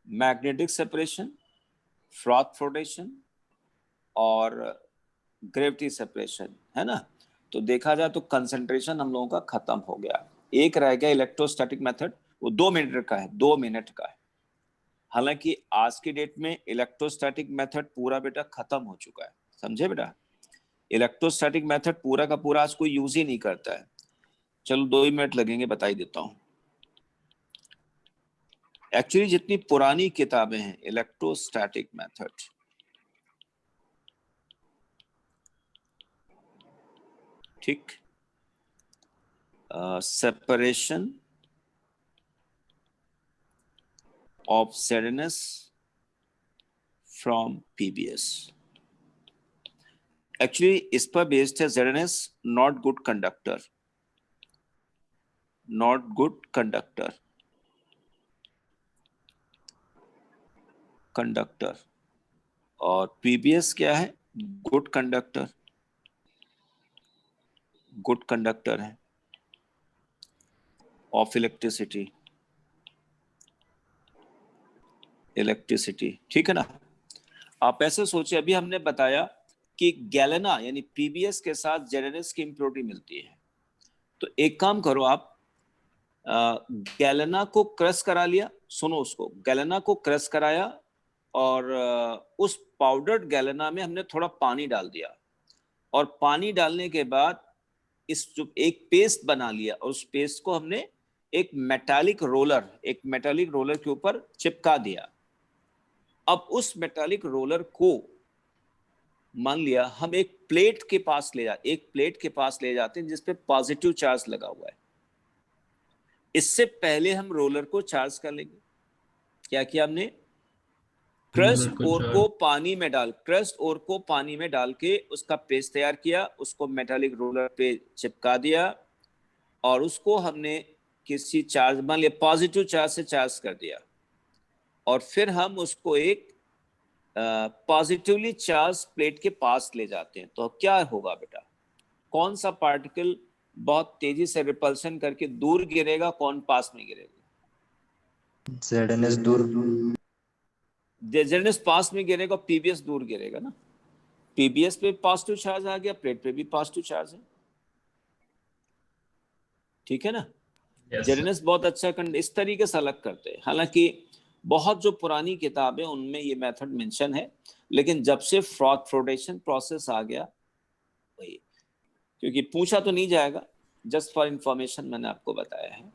मैग्नेटिक सेपरेशन, फ्रॉथ फ्लोटेशन और ग्रेविटी सेपरेशन, है ना। तो देखा जाए तो कंसंट्रेशन हम लोगों का खत्म हो गया, एक रह गया इलेक्ट्रोस्टैटिक मेथड, वो 2 मिनट का है, 2 मिनट का है। हालांकि आज की डेट में इलेक्ट्रोस्टैटिक मेथड पूरा बेटा खत्म हो चुका है, समझे बेटा, इलेक्ट्रोस्टैटिक मेथड पूरा का पूरा आज कोई यूज ही नहीं करता है। चलो 2 ही मिनट लगेंगे, बता ही देता हूं। एक्चुअली जितनी पुरानी किताबें हैं इलेक्ट्रोस्टैटिक मेथड, ठीक, separation of ZNS from PBS, actually इस पर बेस्ड है ZNS not good conductor, not good conductor, conductor, और PBS क्या है, गुड कंडक्टर, गुड कंडक्टर है ऑफ इलेक्ट्रिसिटी, इलेक्ट्रिसिटी, ठीक है ना। आप ऐसे सोचिए, अभी हमने बताया कि गैलेना यानी PBS के साथ ZNS की इम्प्योरिटी मिलती है, तो एक काम करो आप, गैलेना को क्रश करा लिया, सुनो उसको, गैलेना को क्रश कराया और उस पाउडर्ड गैलेना में हमने थोड़ा पानी डाल दिया, और पानी डालने के बाद इस जो एक पेस्ट बना लिया, और उस पेस्ट को हमने एक मेटालिक रोलर के ऊपर चिपका दिया। अब उस मेटालिक रोलर को मान लिया हम एक प्लेट के पास ले जाते हैं जिसपे पॉजिटिव चार्ज लगा हुआ है। इससे पहले हम रोलर को चार्ज कर लेंगे। क्या किया हमने, क्रस्ट ओर को पानी में डाल के उसका पेस्ट तैयार किया, उसको मेटालिक रोलर पे चिपका दिया, और उसको हमने किसी चार्ज, मान लिया पॉजिटिव चार्ज से चार्ज कर दिया, और फिर हम उसको एक पॉजिटिवली चार्ज प्लेट के पास ले जाते हैं। तो क्या होगा बेटा, कौन सा पार्टिकल बहुत तेजी से रिपल्शन करके दूर गिरेगा, कौन पास में गिरेगा? ZNS दूर। ZNS पास में गिरेगा, PBS दूर गिरेगा ना। PBS पे पॉजिटिव चार्ज आ गया, प्लेट पे भी पॉजिटिव चार्ज है, ठीक है ना। ZNS बहुत अच्छा इस तरीके से अलग करते हैं। हालांकि बहुत जो पुरानी किताबें उनमें ये मेथड मेंशन है, लेकिन जब से फ्रॉथ फ्लोटेशन प्रोसेस आ गया, वही, क्योंकि पूछा तो नहीं जाएगा, जस्ट फॉर इंफॉर्मेशन मैंने आपको बताया है,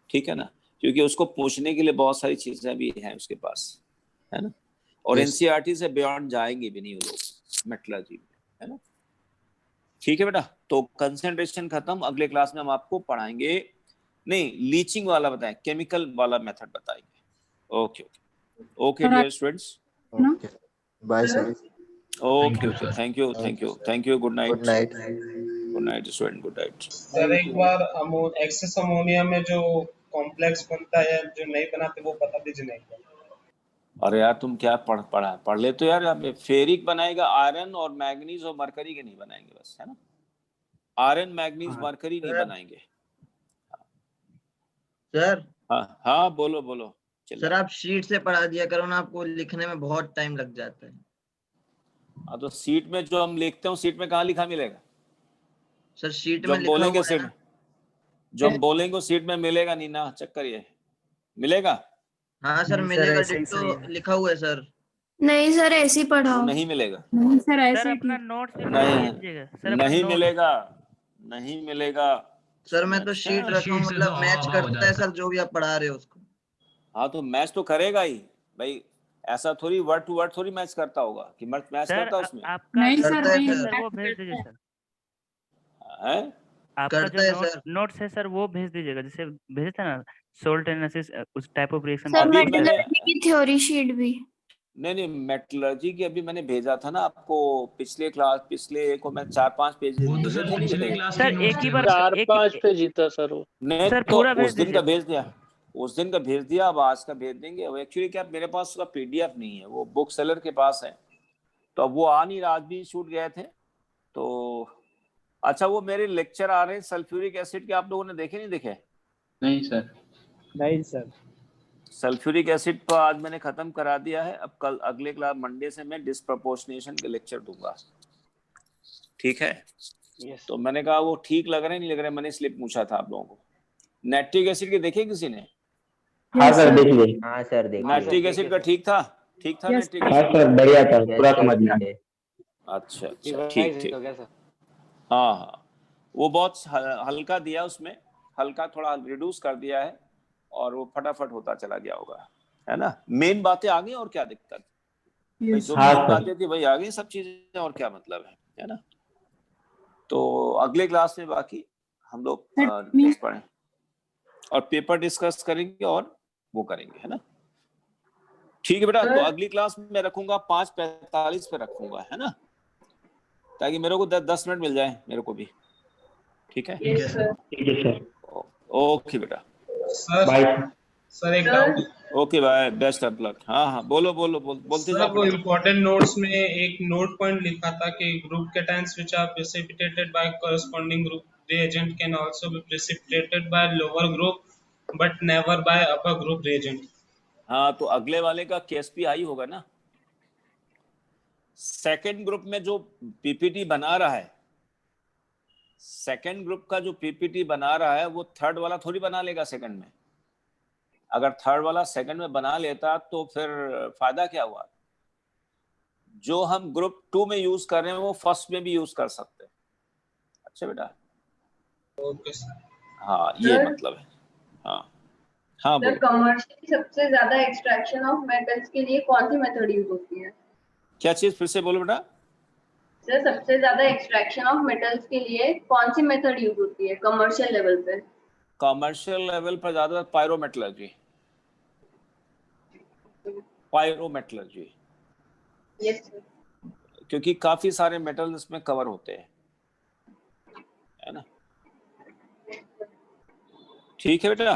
ठीक है ना, क्योंकि उसको पूछने के लिए बहुत सारी चीजें भी हैं उसके पास, है ना, और एनसीईआरटी से बियॉन्ड जाएंगे भी नहीं वो लोग मेटलर्जी में, है ना। ठीक है बेटा, तो कंसंट्रेशन खत्म, अगले क्लास में हम आपको पढ़ाएंगे, नहीं लीचिंग वाला बताएं, केमिकल वाला मेथड बताएंगे। Okay. Okay, dear students. Okay. Bye, sir. Okay. you, sir. Thank you. Good night. Good night. Good night, student. Good night. Sir एक बार एक्सेस अमोनिया में जो कॉम्प्लेक्स बनता है जो नहीं बनाते वो बता दीजिए नहीं क्या? अरे यार तुम क्या पढ़ ले तो यार, यहाँ फेरिक बनाएगा, आयरन और मैग्नीज और मरकरी के नहीं बनाएंगे बस, है ना। आयरन मैग्नीज मरकरी नहीं बनाएंगे। सर हाँ बोलो सर आप शीट से पढ़ा दिया करो ना, आपको लिखने में बहुत टाइम लग जाता है। हाँ तो सीट में जो हम लिखते हैं सीट में कहाँ लिखा मिलेगा सर शीट जो में हम लिखा बोलेंगे हुआ है सीट ना। जो हम बोलेंगे सीट में मिलेगा नहीं ना, चक्कर ये मिलेगा। हाँ सर मिलेगा, डिट्टो लिखा हुआ है सर। नहीं सर ऐसे ही पढ़ाओ। नहीं मिलेगा, नहीं सर ऐसे सर ही अपना ठीक। नोट्स नहीं मिलेगा। सर मैं तो शीट रखा हूँ, शीट से मतलब तो मैच हवा हो करता है जाता सर जो भी आप पढ़ा रहे हो उसको। हाँ तो मैच तो करेगा ही भाई, ऐसा थोड़ी वर्ड टू वर्ड थोड़ी मैच करता होगा कि मैच करता है उसमें। आपका नहीं जो सर, notes नहीं है सर। सर वो भेज दीजिए सर। है आपका करता है जो सर। नोट्स है सर वो भेज दीजिएगा, जैसे भेजे थे ना सोल्ट एनालिसिस उस टाइप ऑफ रिएक्शन। सर अभी मैंने मेटलर्जी की थ्योरी शीट भी। नहीं मेटलर्जी की अभी मैंने भेजा था ना आपको, पिछले को मैं 4-5 पेज वो तो भेजे सर थे नहीं पिछले भेजे? क्लास सर के एक नोट्स ही थे बार वो। 4-5 पे जीता सर वो। नहीं सर तो पूरा भेज उस दिन दीजिए। का भेज दिया, उस दिन का भेज दिया, अब आज का भेज देंगे। अब एक्चुअली क्या मेरे पास उसका पीडीएफ नहीं है, वो बुक सेलर के पास है, तो अब वो आ नहीं रहा, आज भी छूट गए थे। तो अच्छा वो मेरे लेक्चर आ रहे हैं सल्फ्यूरिक एसिड के, आप लोगों ने देखे नहीं देखे? नहीं सर। सल्फ्यूरिक एसिड पर आज मैंने खत्म करा दिया है। अब कल अगले क्लास मंडे से मैं डिस्प्रपोर्शनेशन के लेक्चर दूंगा, ठीक है? तो मैंने कहा वो ठीक लग रहे नहीं लग रहे, मैंने इसलिए पूछा था आप लोगों को। नाइट्रिक एसिड के देखे किसी ने? हाँ सर देख लिए। हाँ सर, देखिए। नाइट्रिक एसिड का ठीक था Yes. नाइट्रिक हाँ एसिड? सर, बढ़िया था, पूरा समझ में आ गया। अच्छा ठीक। हाँ वो बहुत हल्का दिया, उसमें हल्का थोड़ा रिड्यूस कर दिया है और वो फटाफट होता चला गया होगा, है ना। मेन बातें आ गई और क्या दिक्कत भाई, जो मेन बातें थी भाई आ गई सब चीजें, और क्या मतलब है ना। तो अगले क्लास में बाकी हम लोग टेस्ट पढ़ें और पेपर डिस्कस करेंगे और वो करेंगे, है ना। ठीक है बेटा, तो अगली क्लास में मैं रखूंगा 5:45 पे रखूंगा, है ना, ताकि मेरे को 10 मिनट मिल जाए मेरे को भी, ठीक है? Yes, sir. ठीक है सर। ओके बेटा, सर बाय। सर एक doubt. Okay bye, best of luck. हाँ बोलते सर जाओ। वो इम्पोर्टेंट नोट्स में एक नोट पॉइंट लिखा था कि group cations which are precipitated by corresponding group reagent can also be precipitated by lower group but never by upper group reagent। हाँ तो अगले वाले का केएसपी आई होगा ना। सेकंड ग्रुप में जो पीपीटी बना रहा है, सेकंड ग्रुप का जो पीपीटी बना रहा है वो थर्ड वाला थोड़ी बना लेगा सेकंड में। अगर थर्ड वाला सेकंड में बना लेता तो फिर फायदा क्या हुआ? जो हम ग्रुप 2 में यूज कर रहे हैं वो फर्स्ट में भी यूज कर सकते हैं। अच्छा बेटा, ओके सर। हाँ ये सर? मतलब है। हाँ सर बोलो। कमर्शियली सबसे ज्यादा एक्सट्रैक्शन ऑफ मेटल्स के लिए कौन सी मेथड यूज होती है? क्या चीज फिर से बोलो बेटा? सर सबसे ज्यादा एक्सट्रैक्शन ऑफ मेटल्स के लिए कौन सी मेथड यूज होती है कमर्शियल लेवल पे? कमर्शियल लेवल पर ज्यादा पायरोमेटलर्जी, यस सर। क्योंकि काफी सारे मेटल इसमें कवर होते हैं, है ना। ठीक है बेटा।